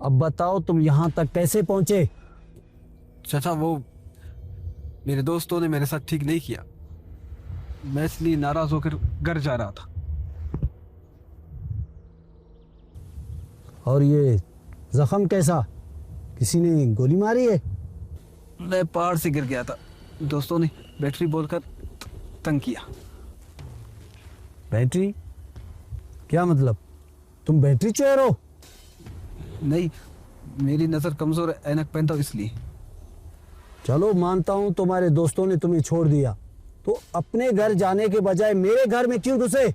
अब बताओ तुम यहाँ तक कैसे पहुंचे? चाचा, वो मेरे दोस्तों ने मेरे साथ ठीक नहीं किया, मैं इसलिए नाराज होकर घर जा रहा था। और ये जख्म कैसा? किसी ने गोली मारी है? मैं पहाड़ से गिर गया था, दोस्तों ने बैटरी बोलकर तंग किया। बैटरी? क्या मतलब? तुम बैटरी चोर हो? नहीं, मेरी नजर कमजोर है, ऐनक पहनता हूँ इसलिए। चलो मानता हूँ तुम्हारे दोस्तों ने तुम्हें छोड़ दिया, तो अपने घर जाने के बजाय मेरे घर में क्यों घुसे?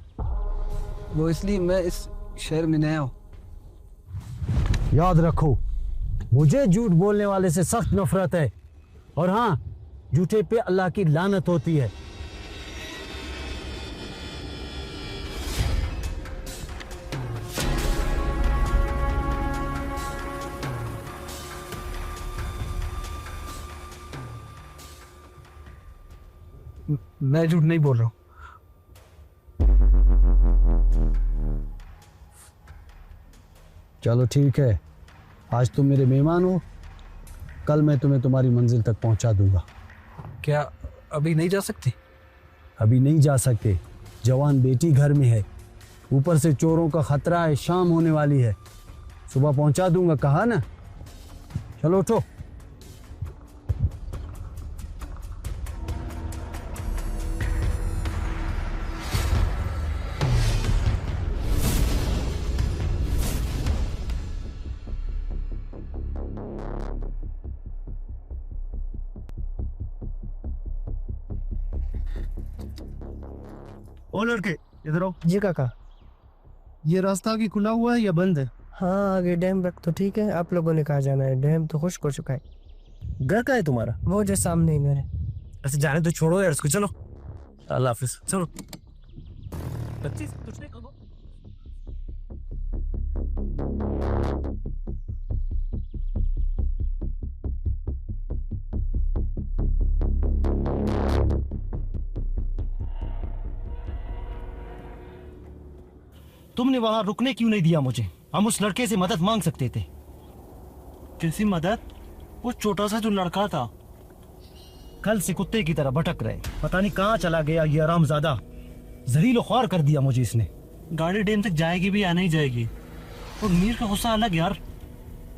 वो इसलिए मैं इस शहर में नया हूँ। याद रखो, मुझे झूठ बोलने वाले से सख्त नफरत है, और हाँ, झूठे पे अल्लाह की लानत होती है। मैं झूठ नहीं बोल रहा हूँ। चलो ठीक है, आज तुम मेरे मेहमान हो, कल मैं तुम्हें तुम्हारी मंजिल तक पहुंचा दूंगा। क्या अभी नहीं जा सकते? अभी नहीं जा सकते, जवान बेटी घर में है, ऊपर से चोरों का खतरा है, शाम होने वाली है। सुबह पहुंचा दूंगा, कहा ना। चलो उठो। ओ लड़के, इधर आओ। जी काका। ये रास्ता आगे खुला हुआ है या बंद है? हाँ, आगे डैम तक तो ठीक है, आप लोगों ने कहा जाना है, डैम तो खुश्क हो चुका है। घर का है तुम्हारा? वो जो सामने ही मेरे। ऐसे जाने तो छोड़ो यार इसको, चलो। अल्लाह हाफिज, चलो। 25 कुछ नहीं कहो। तुमने वहां रुकने क्यों नहीं दिया मुझे? हम उस लड़के से मदद मांग सकते थे। कैसी मदद? वो छोटा सा जो लड़का था, कल से कुत्ते की तरह भटक रहे, पता नहीं कहाँ चला गया ये आरामजादा। जहरीलो ख्वार कर दिया मुझे इसने। गाड़ी डैम तक जाएगी भी या नहीं जाएगी? और मीर का गुस्सा अलग यार,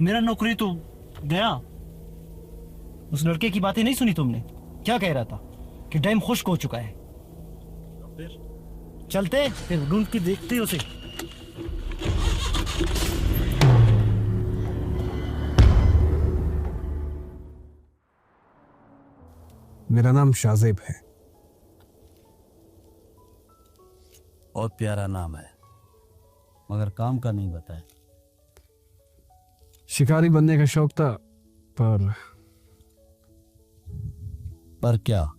मेरा नौकरी तो गया। उस लड़के की बातें नहीं सुनी तुमने? क्या कह रहा था कि डैम खुश्क हो चुका है। चलते फिर ढूंढ के देखते उसे। मेरा नाम शाजेब है। बहुत प्यारा नाम है, मगर काम का नहीं बताया। शिकारी बनने का शौक था, पर क्या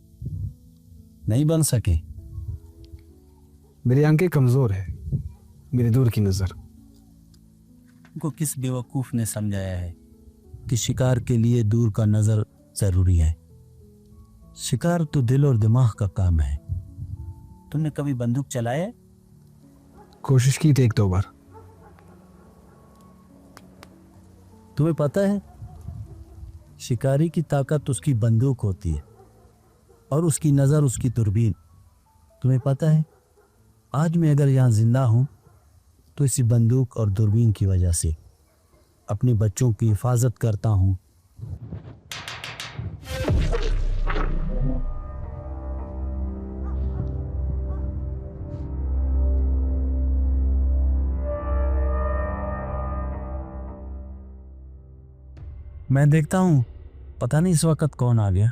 नहीं बन सके? मेरी आंखें कमजोर है, मेरी दूर की नजर। को किस बेवकूफ ने समझाया है कि शिकार के लिए दूर का नजर जरूरी है? शिकार तो दिल और दिमाग का काम है। तुमने कभी बंदूक चलाया? कोशिश की थी 1-2 बार। तुम्हें पता है, शिकारी की ताकत उसकी बंदूक होती है और उसकी नजर उसकी दूरबीन। तुम्हें पता है, आज मैं अगर यहाँ जिंदा हूं तो इसी बंदूक और दूरबीन की वजह से। अपने बच्चों की हिफाजत करता हूं। मैं देखता हूं, पता नहीं इस वक्त कौन आ गया।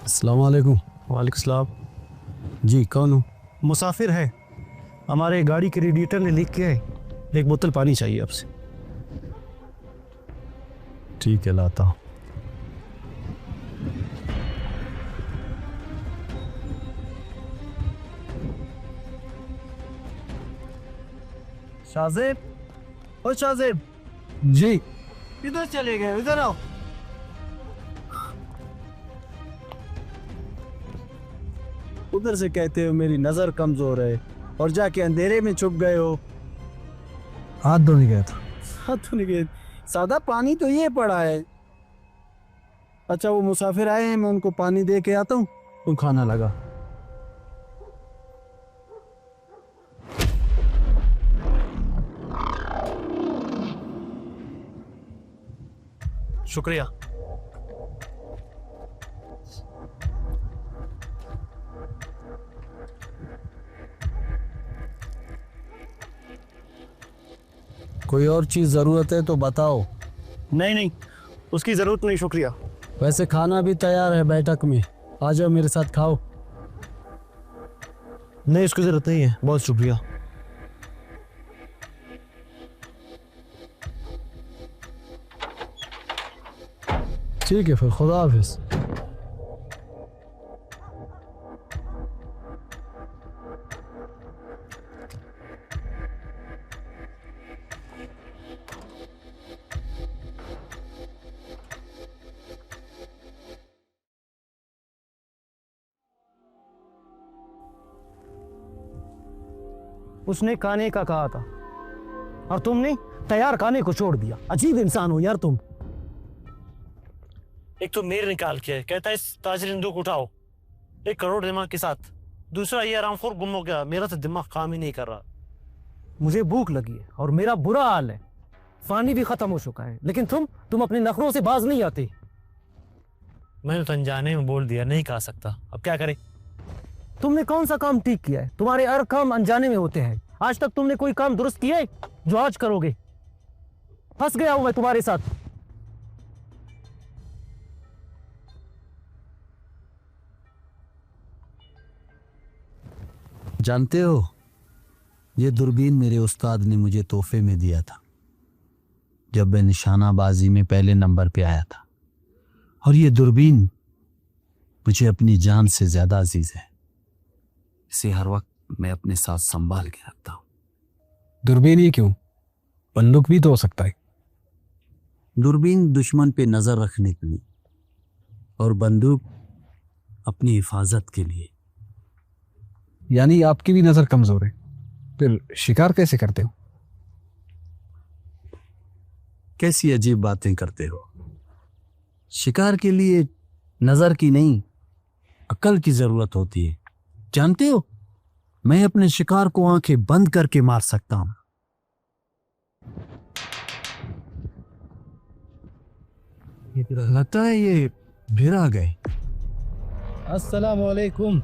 अस्सलाम वालेकुम। वालेकुम सलाम। जी, कौन हो? मुसाफिर है, हमारे गाड़ी के रेडिएटर ने लीक किया है, एक बोतल पानी चाहिए आपसे। ठीक है, लाता हूं। शाजेब, ओ शाजेब, जी। इधर चले गए, इधर आओ। उधर से कहते हो मेरी नजर कमजोर है और जाके अंधेरे में छुप गए हो। हाथ धोने गया था। हाथ धोने गए? सादा पानी तो ये पड़ा है। अच्छा वो मुसाफिर आए हैं, मैं उनको पानी दे के आता हूँ, तुम खाना लगा। शुक्रिया। कोई और चीज जरूरत है तो बताओ। नहीं नहीं, उसकी जरूरत नहीं, शुक्रिया। वैसे खाना भी तैयार है बैठक में, आ जाओ मेरे साथ खाओ। नहीं, उसकी जरूरत नहीं है, बहुत शुक्रिया। ठीक है फिर, खुदा हाफिज। उसने खाने का कहा था और तुमने तैयार खाने को छोड़ दिया। अजीब इंसान हो यार तुम। एक तो मेरे निकाल के कहता है इस ताजर हिंदू को उठाओ 1 करोड़ दिमाग के साथ, दूसरा ये आरामखोर गुम हो गया, मेरा तो दिमाग काम ही नहीं कर रहा। मुझे भूख लगी है और मेरा बुरा हाल है, पानी भी खत्म हो चुका है, लेकिन तुम अपने नखरों से बाज नहीं आते। मैंने तो अनजाने में बोल दिया, नहीं खा सकता, अब क्या करें। तुमने कौन सा काम ठीक किया है? तुम्हारे हर काम अनजाने में होते हैं। आज तक तुमने कोई काम दुरुस्त किया है जो आज करोगे? फंस गया हूं मैं तुम्हारे साथ। जानते हो, ये दूरबीन मेरे उस्ताद ने मुझे तोहफे में दिया था जब मैं निशानाबाजी में पहले नंबर पे आया था, और ये दूरबीन मुझे अपनी जान से ज्यादा अजीज है। इसे हर वक्त मैं अपने साथ संभाल के रखता हूँ। दूरबीन ही क्यों, बंदूक भी तो हो सकता है। दूरबीन दुश्मन पे नजर रखने के लिए और बंदूक अपनी हिफाजत के लिए। यानी आपकी भी नजर कमजोर है, फिर शिकार कैसे करते हो? कैसी अजीब बातें करते हो। शिकार के लिए नजर की नहीं, अकल की जरूरत होती है। जानते हो, मैं अपने शिकार को आंखें बंद करके मार सकता हूं। लगता है ये फिर आ गए। अस्सलाम वालेकुम।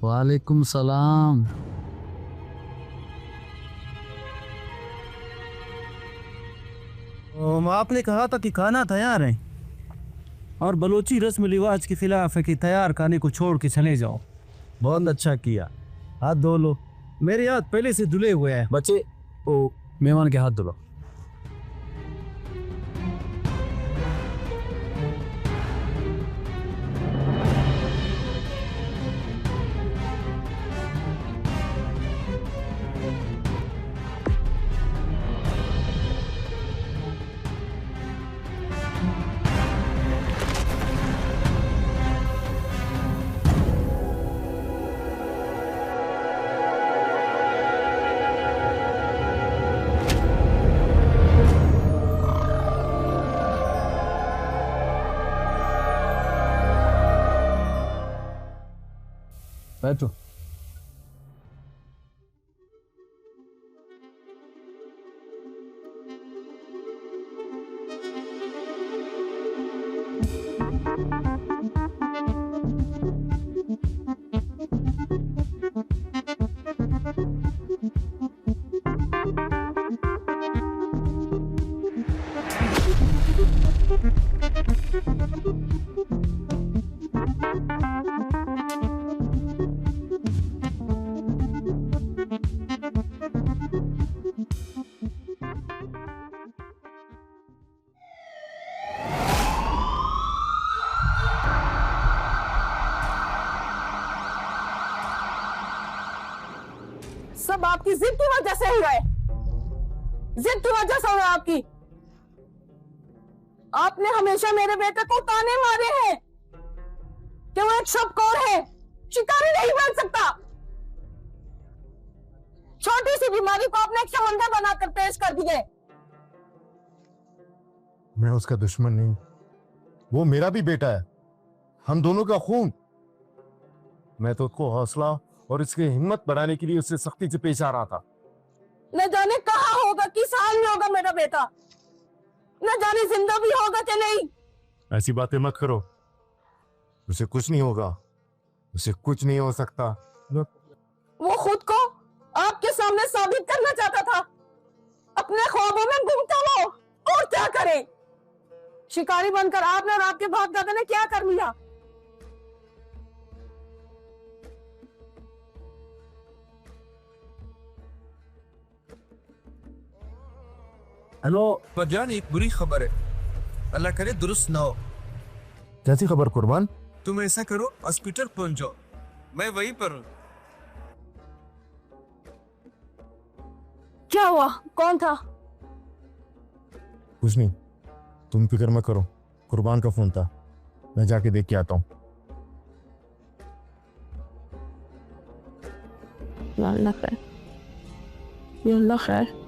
वालेकुम सलाम। आपने कहा था कि खाना तैयार है और बलोची रस्म रिवाज के खिलाफ है कि तैयार खाने को छोड़ के चले जाओ। बहुत अच्छा किया, हाथ धो लो। मेरे हाथ पहले से धुले हुए हैं। बच्चे, ओ मेहमान के हाथ धुलो। बैठो। सब आपकी जिद की वजह से हुआ है, जिद की वजह से हुआ आपकी। आपने हमेशा मेरे बेटे को ताने मारे हैं कि वो एक शबखोर है, शिकारी नहीं बन सकता। छोटी सी बीमारी को आपने एक समंदर बनाकर पेश कर दिए। मैं उसका दुश्मन नहीं, वो मेरा भी बेटा है, हम दोनों का खून। मैं तो उसको हौसला और इसकी हिम्मत बढ़ाने के लिए उससे सख्ती से पेश आ रहा था। न जाने कहाँ होगा, किस हाल में होगा मेरा बेटा, न जाने जिंदा भी होगा कि नहीं। ऐसी बातें मत करो, उसे कुछ नहीं होगा, उसे कुछ नहीं हो सकता। वो खुद को आपके सामने साबित करना चाहता था, अपने ख्वाबों में घूमता वो। और क्या करे, शिकारी बनकर आपने और आपके बाप दादा ने क्या कर लिया। हेलो जान, एक बुरी खबर है, अल्लाह करे दुरुस्त ना हो। कैसी खबर कुर्बान? तुम ऐसा करो, हॉस्पिटल पहुंच जाओ, मैं वहीं पर हूँ। क्या हुआ, कौन था? कुछ नहीं, तुम फिक्र मत करो, कुर्बान का फोन था, मैं जाके देख के आता हूँ। अल्लाह खैर, अल्लाह खैर।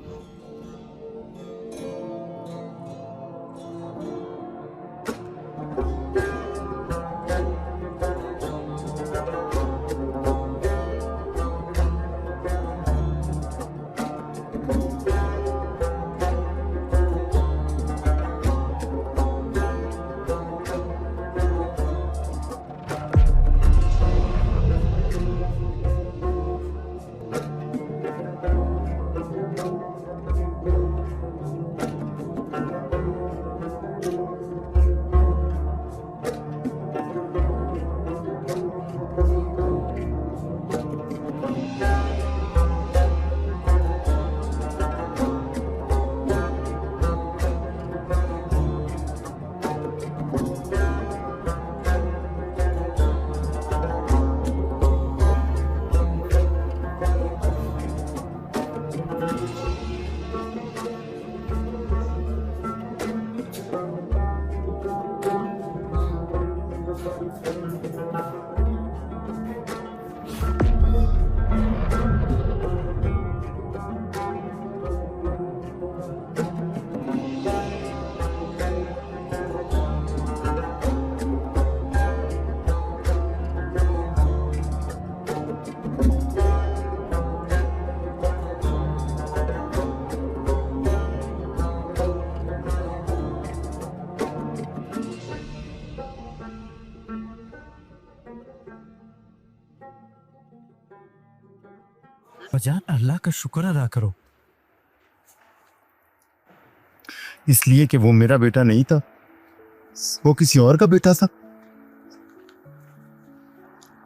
जान, अल्लाह का शुक्र अदा करो। इसलिए कि वो मेरा बेटा नहीं था, वो किसी और का बेटा था।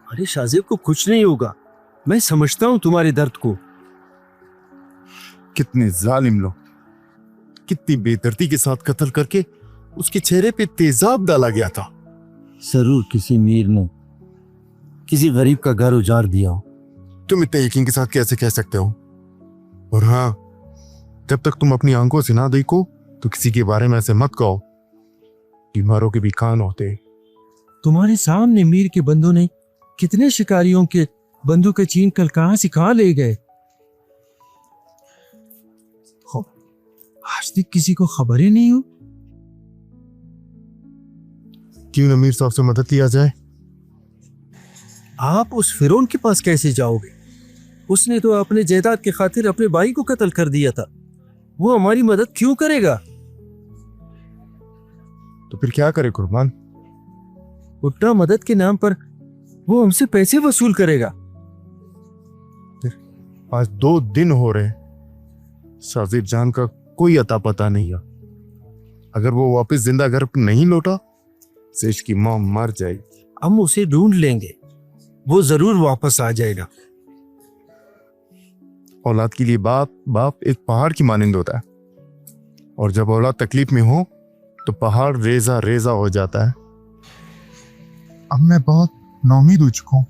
अरे शाजिब को कुछ नहीं होगा, मैं समझता हूं तुम्हारे दर्द को। कितने जालिम लोग, कितनी बेदर्दी के साथ कत्ल करके उसके चेहरे पे तेजाब डाला गया था। जरूर किसी मीर ने किसी गरीब का घर उजाड़ दिया हो। तुम इतने यकीन के साथ कैसे कह सकते हो? और हाँ, जब तक तुम अपनी आंखों से ना देखो तो किसी के बारे में ऐसे मत कहो, बीमारों के भी कान होते। तुम्हारे सामने मीर के बंदों ने कितने शिकारियों के बंदूक के चीन कल कहां से कहां ले गए। आज तक किसी को खबर ही नहीं हो। क्यों न मीर साहब से मदद लिया जाए? आप उस फिरौन के पास कैसे जाओगे? उसने तो अपने जायदाद के खातिर अपने भाई को कत्ल कर दिया था, वो हमारी मदद क्यों करेगा? तो फिर क्या करे कुर्बान? उल्टा मदद के नाम पर वो हमसे पैसे वसूल करेगा। आज 2 दिन हो रहे, साजिब जान का कोई अता पता नहीं है। अगर वो वापस जिंदा घर पर नहीं लौटा, सेश की मां मर जाएगी। हम उसे ढूंढ लेंगे, वो जरूर वापस आ जाएगा। औलाद के लिए बाप एक पहाड़ की मानिंद होता है, और जब औलाद तकलीफ में हो तो पहाड़ रेजा रेजा हो जाता है। अब मैं बहुत नौमीद हो चुका हूं।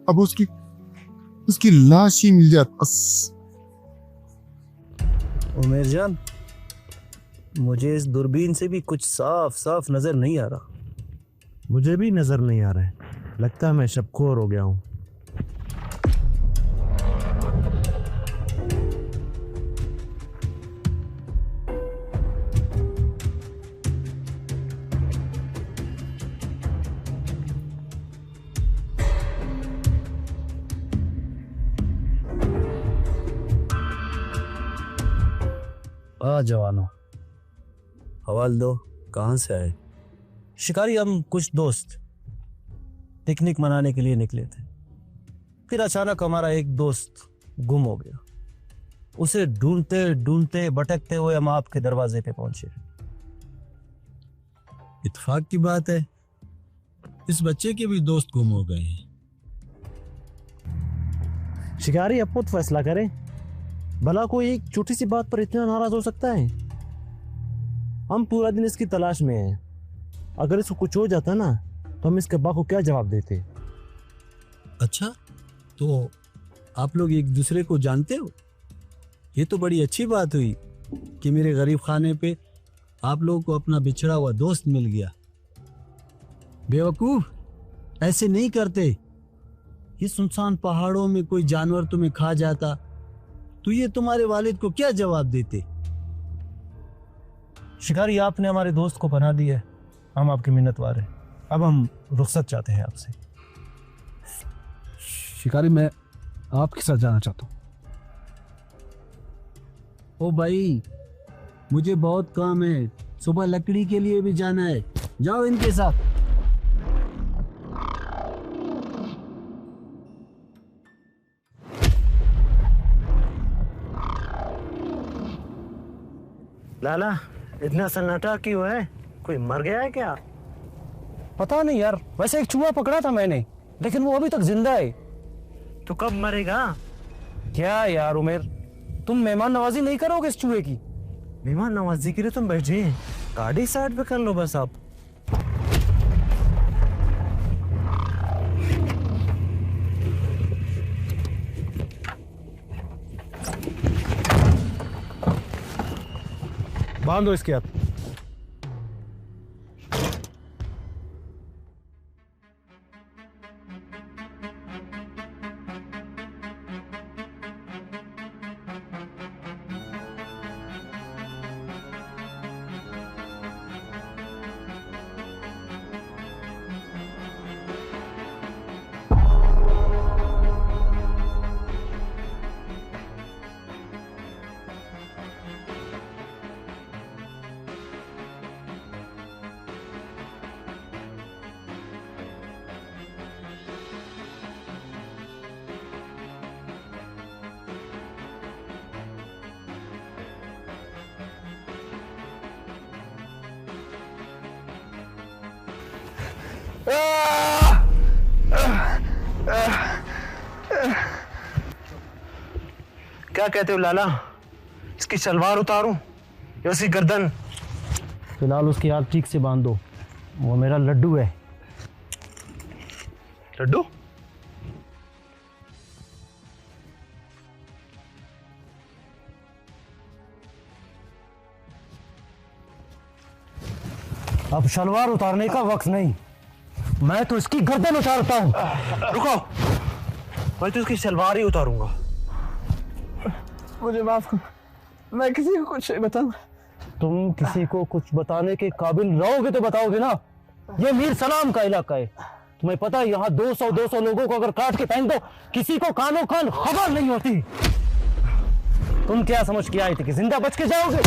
अब उसकी लाश ही मिल जाती। उमेर जान, मुझे इस दूरबीन से भी कुछ साफ साफ नजर नहीं आ रहा। मुझे भी नजर नहीं आ रहा है, लगता है मैं शबखोर हो गया हूं। जवानों, हवाल दो, कहाँ से आए? शिकारी हम कुछ दोस्त पिकनिक मनाने के लिए निकले थे। फिर अचानक हमारा एक दोस्त गुम हो गया। उसे ढूंढते ढूंढते भटकते हुए हम आपके दरवाजे पे पहुंचे। इत्तेफाक की बात है, इस बच्चे के भी दोस्त गुम हो गए हैं। शिकारी अब खुद फैसला करें, भला कोई एक छोटी सी बात पर इतना नाराज हो सकता है? हम पूरा दिन इसकी तलाश में हैं। अगर इसको कुछ हो जाता ना तो हम इसके अब्बा को क्या जवाब देते? अच्छा, तो आप लोग एक दूसरे को जानते हो? ये तो बड़ी अच्छी बात हुई कि मेरे गरीब खाने पे आप लोगों को अपना बिछड़ा हुआ दोस्त मिल गया। बेवकूफ, ऐसे नहीं करते। ये सुनसान पहाड़ों में कोई जानवर तुम्हें खा जाता तो ये तुम्हारे वालिद को क्या जवाब देते? शिकारी, आपने हमारे दोस्त को पनाह दी है, हम आपके मिन्नतवार हैं। अब हम रुखसत चाहते हैं आपसे। शिकारी, मैं आपके साथ जाना चाहता हूँ। ओ भाई, मुझे बहुत काम है, सुबह लकड़ी के लिए भी जाना है। जाओ इनके साथ। लाला, इतना सन्नाटा क्यों है? कोई मर गया है क्या? पता नहीं यार, वैसे एक चूहा पकड़ा था मैंने, लेकिन वो अभी तक जिंदा है। तो कब मरेगा? क्या यार उमेर, तुम मेहमान नवाजी नहीं करोगे इस चूहे की? मेहमान नवाजी के लिए तुम बैठे हैं, गाड़ी साइड पे कर लो बस आप। बांधो इसके हाथ। क्या कहते हो लाला, इसकी सलवार उतारूं या उसकी गर्दन? फिलहाल उसकी हाथ ठीक से बांध दो, वो मेरा लड्डू है। लड्डू? अब शलवार उतारने का वक्त नहीं, मैं तो इसकी गर्दन उतारता हूं। रुको, मैं तो इसकी सलवार ही उतारूंगा। मुझे माफ करो, मैं किसी को कुछ नहीं बताऊंगा। तुम किसी को कुछ बताने के काबिल रहोगे तो बताओगे ना। ये मीर सलाम का इलाका है, तुम्हें पता है यहाँ 200 लोगों को अगर काट के फेंक दो किसी को कानो कान खबर नहीं होती। तुम क्या समझ के आए थे कि जिंदा बच के जाओगे?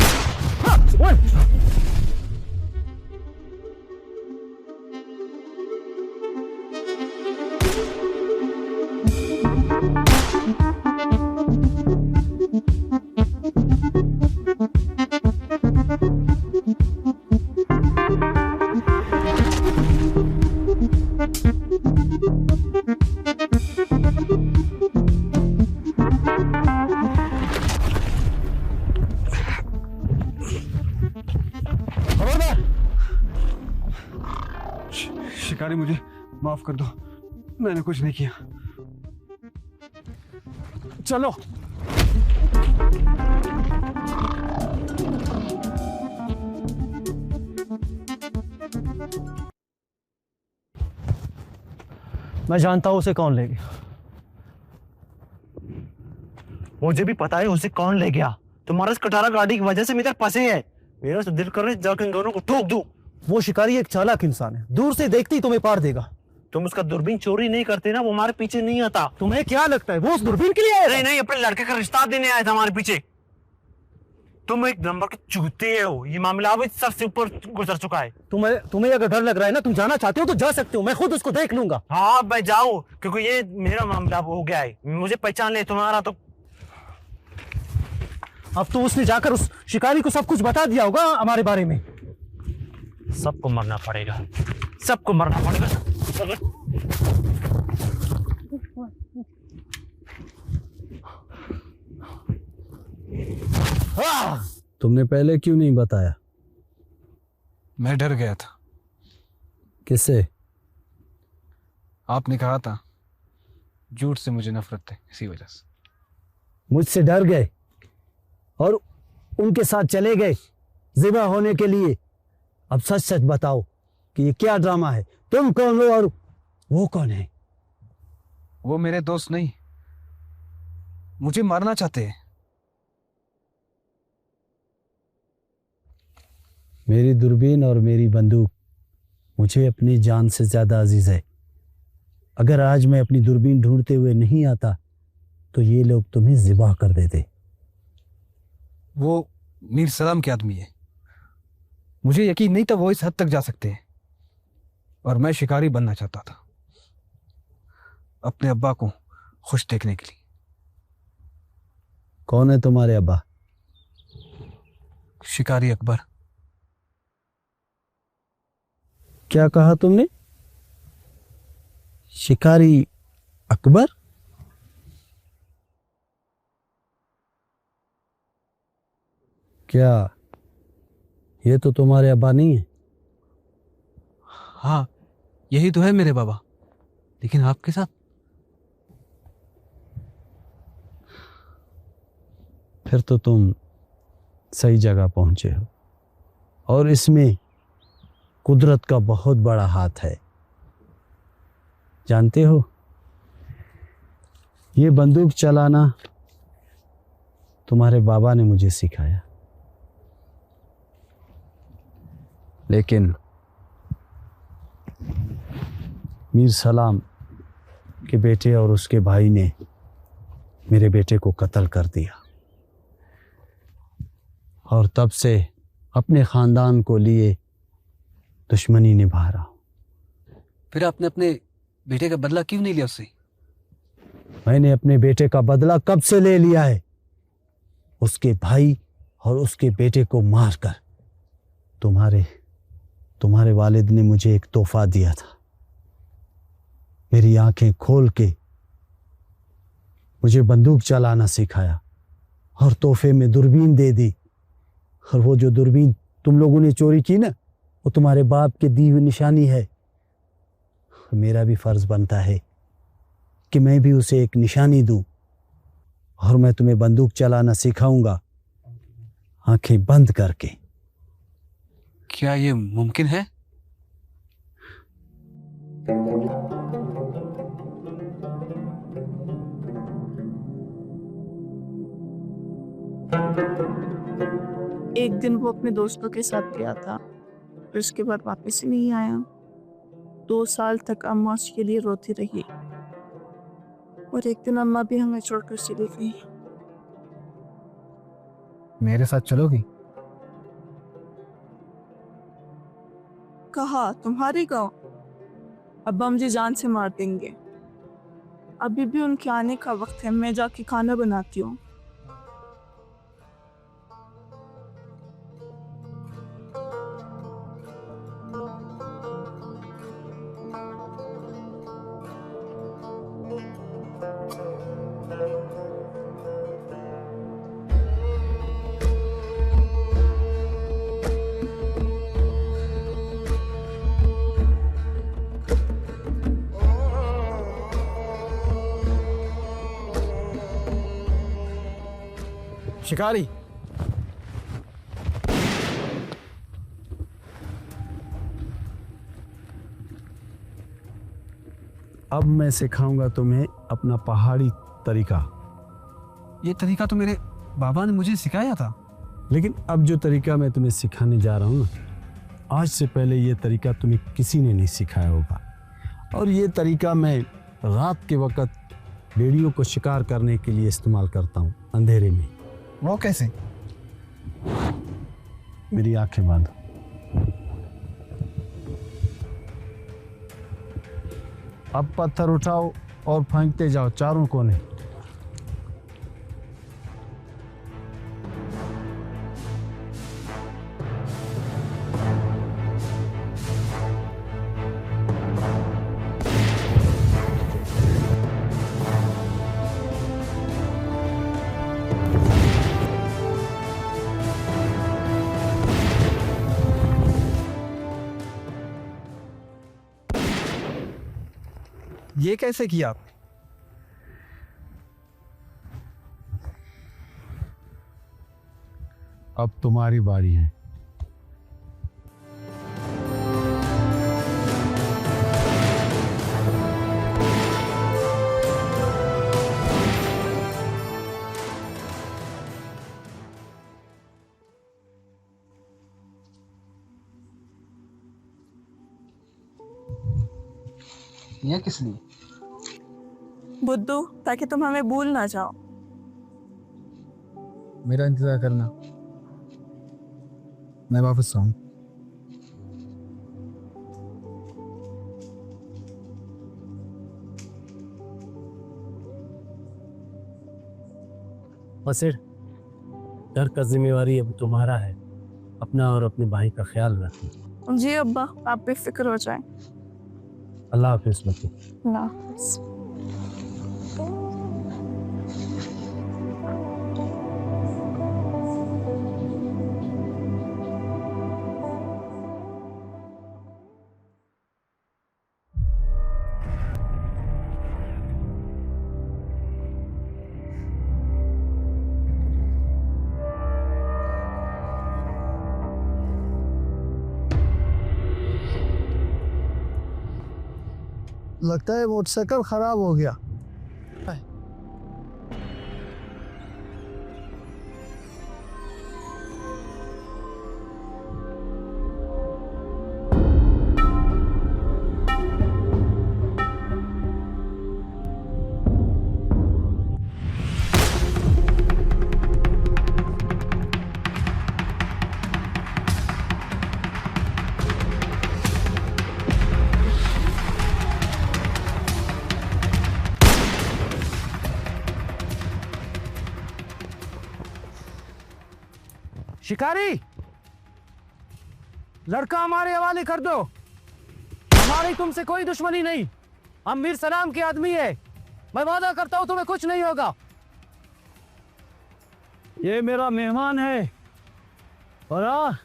शिकारी, मुझे माफ कर दो, मैंने कुछ नहीं किया। चलो। मैं जानता हूं उसे कौन ले गया। मुझे भी पता है उसे कौन ले गया। तुम्हारा इस कटारा गाड़ी की वजह से मेरे फंसे हैं। मेरा तो दिल कर रहा है जाकर इन दोनों को ठोक दूं। वो शिकारी एक चालाक इंसान है, दूर से देखती तुम्हें पार देगा। तुम उसका दूरबीन चोरी नहीं करते ना, वो हमारे पीछे नहीं आता। तुम्हें क्या लगता है वो उस दूरबीन के लिए आया? नहीं, अपने लड़के का रिश्ता देने आया था हमारे पीछे। तुम एक नंबर के चूते हो। ये मामला अब सर से ऊपर गुजर चुका है। तुम्हें अगर डर लग रहा है ना, तुम जाना चाहते हो तो जा सकते हो, मैं खुद उसको देख लूंगा। हाँ मैं जाऊं, क्योंकि ये मेरा मामला हो गया है। मुझे पहचान ले तुम्हारा तो। अब तो उसने जाकर उस शिकारी को सब कुछ बता दिया होगा हमारे बारे में। सबको मरना पड़ेगा, सबको मरना पड़ेगा। तुमने पहले क्यों नहीं बताया? मैं डर गया था। किससे? आपने कहा था झूठ से मुझे नफरत है, इसी वजह से। मुझसे डर गए और उनके साथ चले गए ज़िबा होने के लिए। अब सच सच बताओ कि ये क्या ड्रामा है? तुम कौन हो और वो कौन है? वो मेरे दोस्त नहीं, मुझे मारना चाहते हैं। मेरी दूरबीन और मेरी बंदूक मुझे अपनी जान से ज्यादा अजीज है। अगर आज मैं अपनी दूरबीन ढूंढते हुए नहीं आता तो ये लोग तुम्हें ज़िबा कर देते। वो मीर सलाम के आदमी है। मुझे यकीन नहीं था वो इस हद तक जा सकते हैं, और मैं शिकारी बनना चाहता था अपने अब्बा को खुश देखने के लिए। कौन है तुम्हारे अब्बा? शिकारी अकबर। क्या कहा तुमने? शिकारी अकबर? क्या ये तो तुम्हारे अब्बा नहीं है? हाँ यही तो है मेरे बाबा, लेकिन आपके साथ। फिर तो तुम सही जगह पहुंचे हो, और इसमें कुदरत का बहुत बड़ा हाथ है। जानते हो, ये बंदूक चलाना तुम्हारे बाबा ने मुझे सिखाया, लेकिन मीर सलाम के बेटे और उसके भाई ने मेरे बेटे को कत्ल कर दिया, और तब से अपने खानदान को लिए दुश्मनी निभा रहा हूं। फिर आपने अपने बेटे का बदला क्यों नहीं लिया उससे? मैंने अपने बेटे का बदला कब से ले लिया है, उसके भाई और उसके बेटे को मारकर। तुम्हारे वालिद ने मुझे एक तोहफा दिया था, मेरी आंखें खोल के मुझे बंदूक चलाना सिखाया, और तोहफे में दूरबीन दे दी। और वो जो दूरबीन तुम लोगों ने चोरी की ना, वो तुम्हारे बाप के दी हुई निशानी है। मेरा भी फर्ज बनता है कि मैं भी उसे एक निशानी दूं, और मैं तुम्हें बंदूक चलाना सिखाऊंगा, आंखें बंद करके। क्या ये मुमकिन है? एक दिन वो अपने दोस्तों के साथ गया था, फिर उसके बाद वापस ही नहीं आया। 2 साल तक अम्मा उसके लिए रोती रही, और एक दिन अम्मा भी हमें छोड़कर चली गई। मेरे साथ चलोगी? कहा तुम्हारे गाँव? अब्बा मुझे जान से मार देंगे। अभी भी उनके आने का वक्त है, मैं जाके खाना बनाती हूँ। शिकारी, अब मैं सिखाऊंगा तुम्हें अपना पहाड़ी तरीका। ये तरीका तो मेरे बाबा ने मुझे सिखाया था। लेकिन अब जो तरीका मैं तुम्हें सिखाने जा रहा हूँ ना, आज से पहले ये तरीका तुम्हें किसी ने नहीं सिखाया होगा। और ये तरीका मैं रात के वक्त भेड़ियों को शिकार करने के लिए इस्तेमाल करता हूँ, अंधेरे में। वो कैसे? मेरी आंखें बंद। अब पत्थर उठाओ और फेंकते जाओ चारों कोने। ये कैसे किया आप? अब तुम्हारी बारी है। ये किस लिए? बुद्धू, ताकि तुम हमें भूल ना जाओ। मेरा इंतजार करना, मैं वापस आऊं। वसीर, घर का जिम्मेवारी अब तुम्हारा है। अपना और अपने भाई का ख्याल रखना। जी अब्बा, आप बेफिक्र हो जाएं। अल्लाह हाफिज़ बच्चे। अल्लाह हाफिज़। लगता है मोटरसाइकिल खराब हो गया। शिकारी, लड़का हमारे हवाले कर दो। हमारी तुमसे कोई दुश्मनी नहीं। हम मीर सलाम के आदमी है। मैं वादा करता हूं तुम्हें कुछ नहीं होगा। ये मेरा मेहमान है और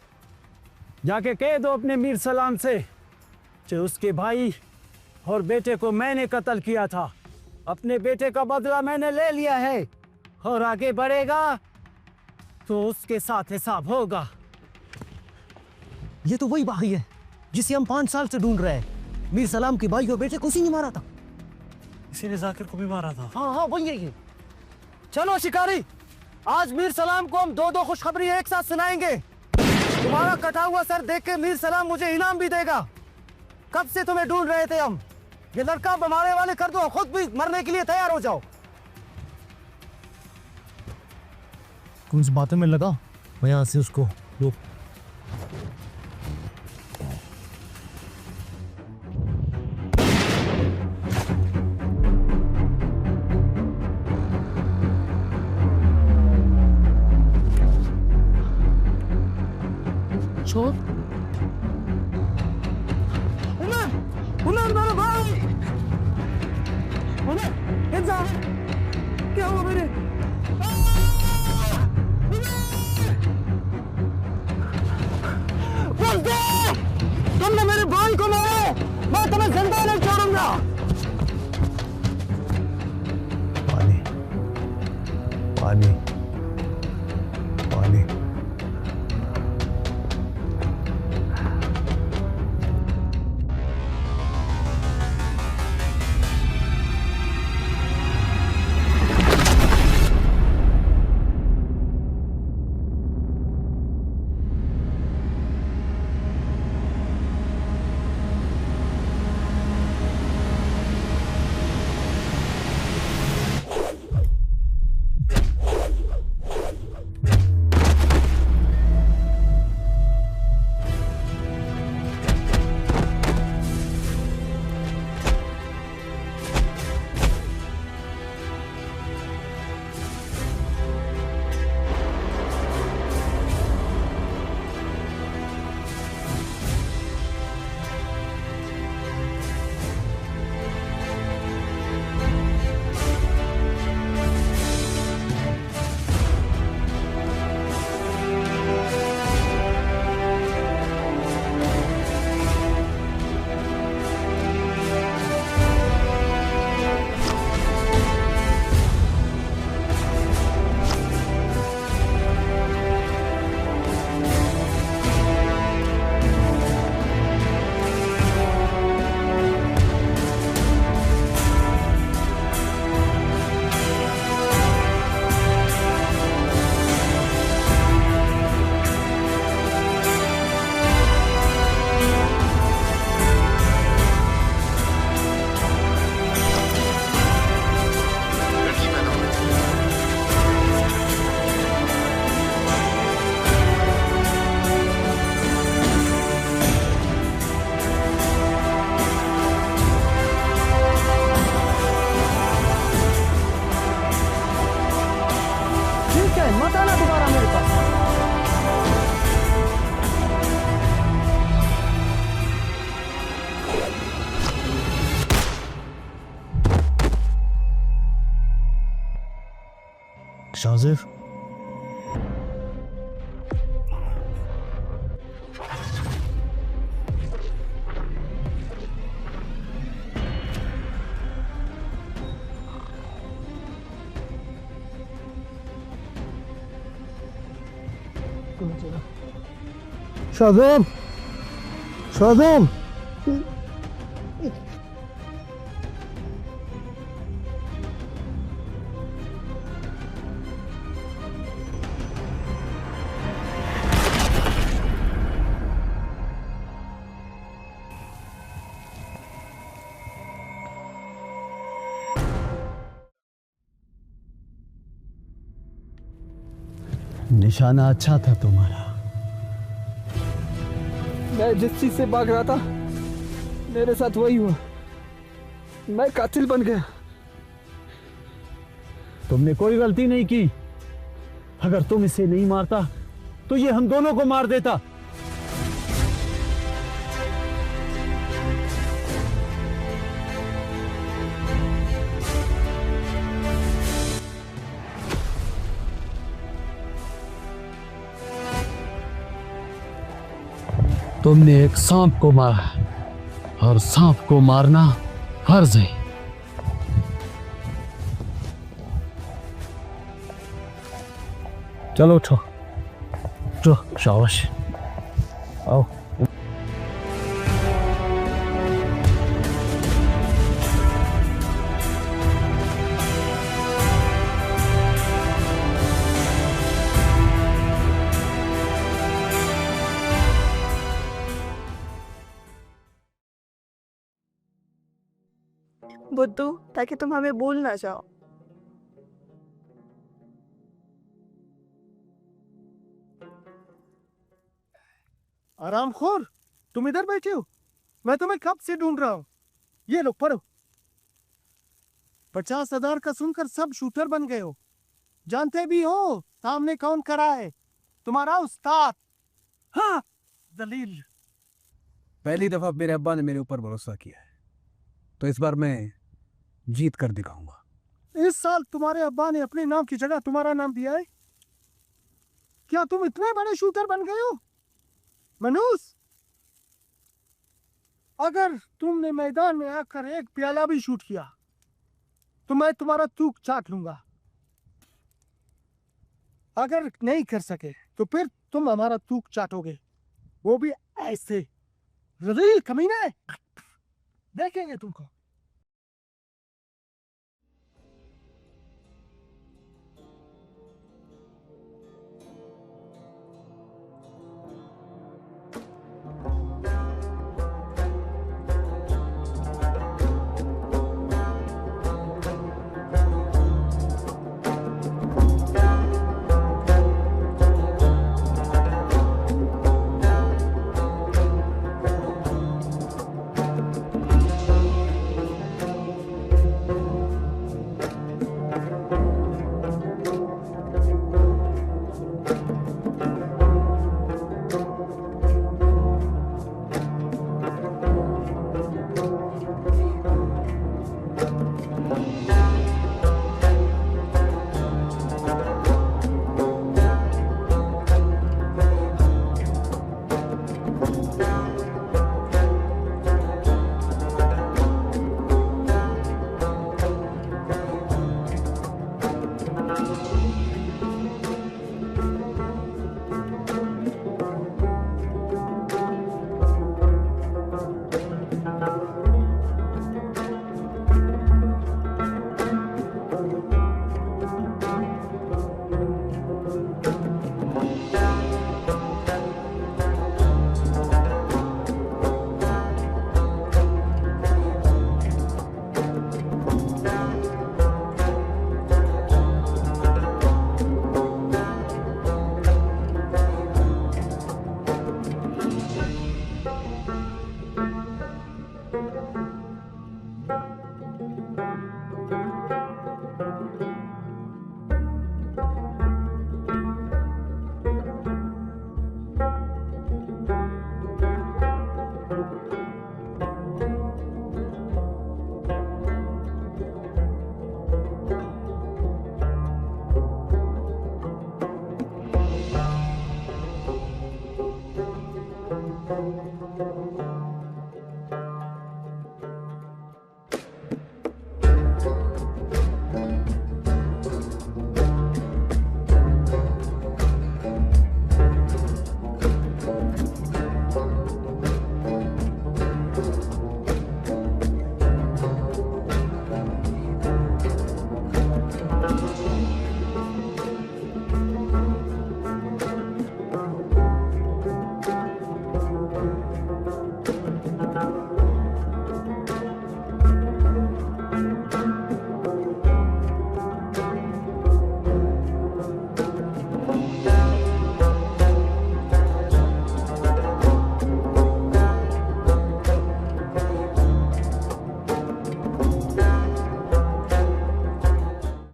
जाके कह दो अपने मीर सलाम से कि उसके भाई और बेटे को मैंने कत्ल किया था। अपने बेटे का बदला मैंने ले लिया है और आगे बढ़ेगा तो उसके साथ हिसाब होगा। ये तो वही भाई है जिसे हम 5 साल से ढूंढ रहे हैं। मीर सलाम के भाई और बेटे को उसी ने मारा था। इसी ने जाकिर को भी मारा था। हाँ, वही है। चलो शिकारी, आज मीर सलाम को हम 2-2 खुशखबरी एक साथ सुनाएंगे। तुम्हारा कटा हुआ सर देख के मीर सलाम मुझे इनाम भी देगा। कब से तुम्हें ढूंढ रहे थे हम। ये लड़का हमारे वाले कर दो, खुद भी मरने के लिए तैयार हो जाओ। कुछ बातें में लगा, मैं यहाँ से उसको रोक। छोड़ उमर, उमर मेरा भाई। उमर, इंसान क्या हुआ मेरे? तुमने मेरे भाई को मारा, मैं तुम्हें जिंदा नहीं छोड़ूंगा। पानी, पानी, पानी। है, मत आना दोबारा मेरे पास। शाजिर, शाहज़ाम, शाहज़ाम, निशाना अच्छा था तुम्हारा। मैं जिस चीज से भाग रहा था मेरे साथ वही हुआ, मैं कातिल बन गया। तुमने कोई गलती नहीं की। अगर तुम इसे नहीं मारता तो ये हम दोनों को मार देता। तुमने एक सांप को मारा और सांप को मारना फर्ज है। चलो उठो, जो शाबाश, आओ। बुद्धू, ताकि तुम हमें भूल ना जाओ। आरामखोर, तुम इधर बैठे हो? मैं तुम्हें कब से ढूंढ रहा हूँ। ये लो पढ़ो। 50,000 का सुनकर सब शूटर बन गए हो। जानते भी हो सामने कौन खड़ा है? तुम्हारा उस्ताद। हाँ, दलील। पहली दफा मेरे अब्बा ने मेरे ऊपर भरोसा किया है, तो इस बार मैं जीत कर दिखाऊंगा। इस साल तुम्हारे अब्बा ने अपने नाम की जगह तुम्हारा नाम दिया है। क्या तुम इतने बड़े शूटर बन गए हो? मनूस, अगर तुमने मैदान में आकर एक प्याला भी शूट किया तो मैं तुम्हारा तूक चाट लूंगा। अगर नहीं कर सके तो फिर तुम हमारा तूक चाटोगे, वो भी ऐसे। रज़ील कमीने, देखेंगे तुमको।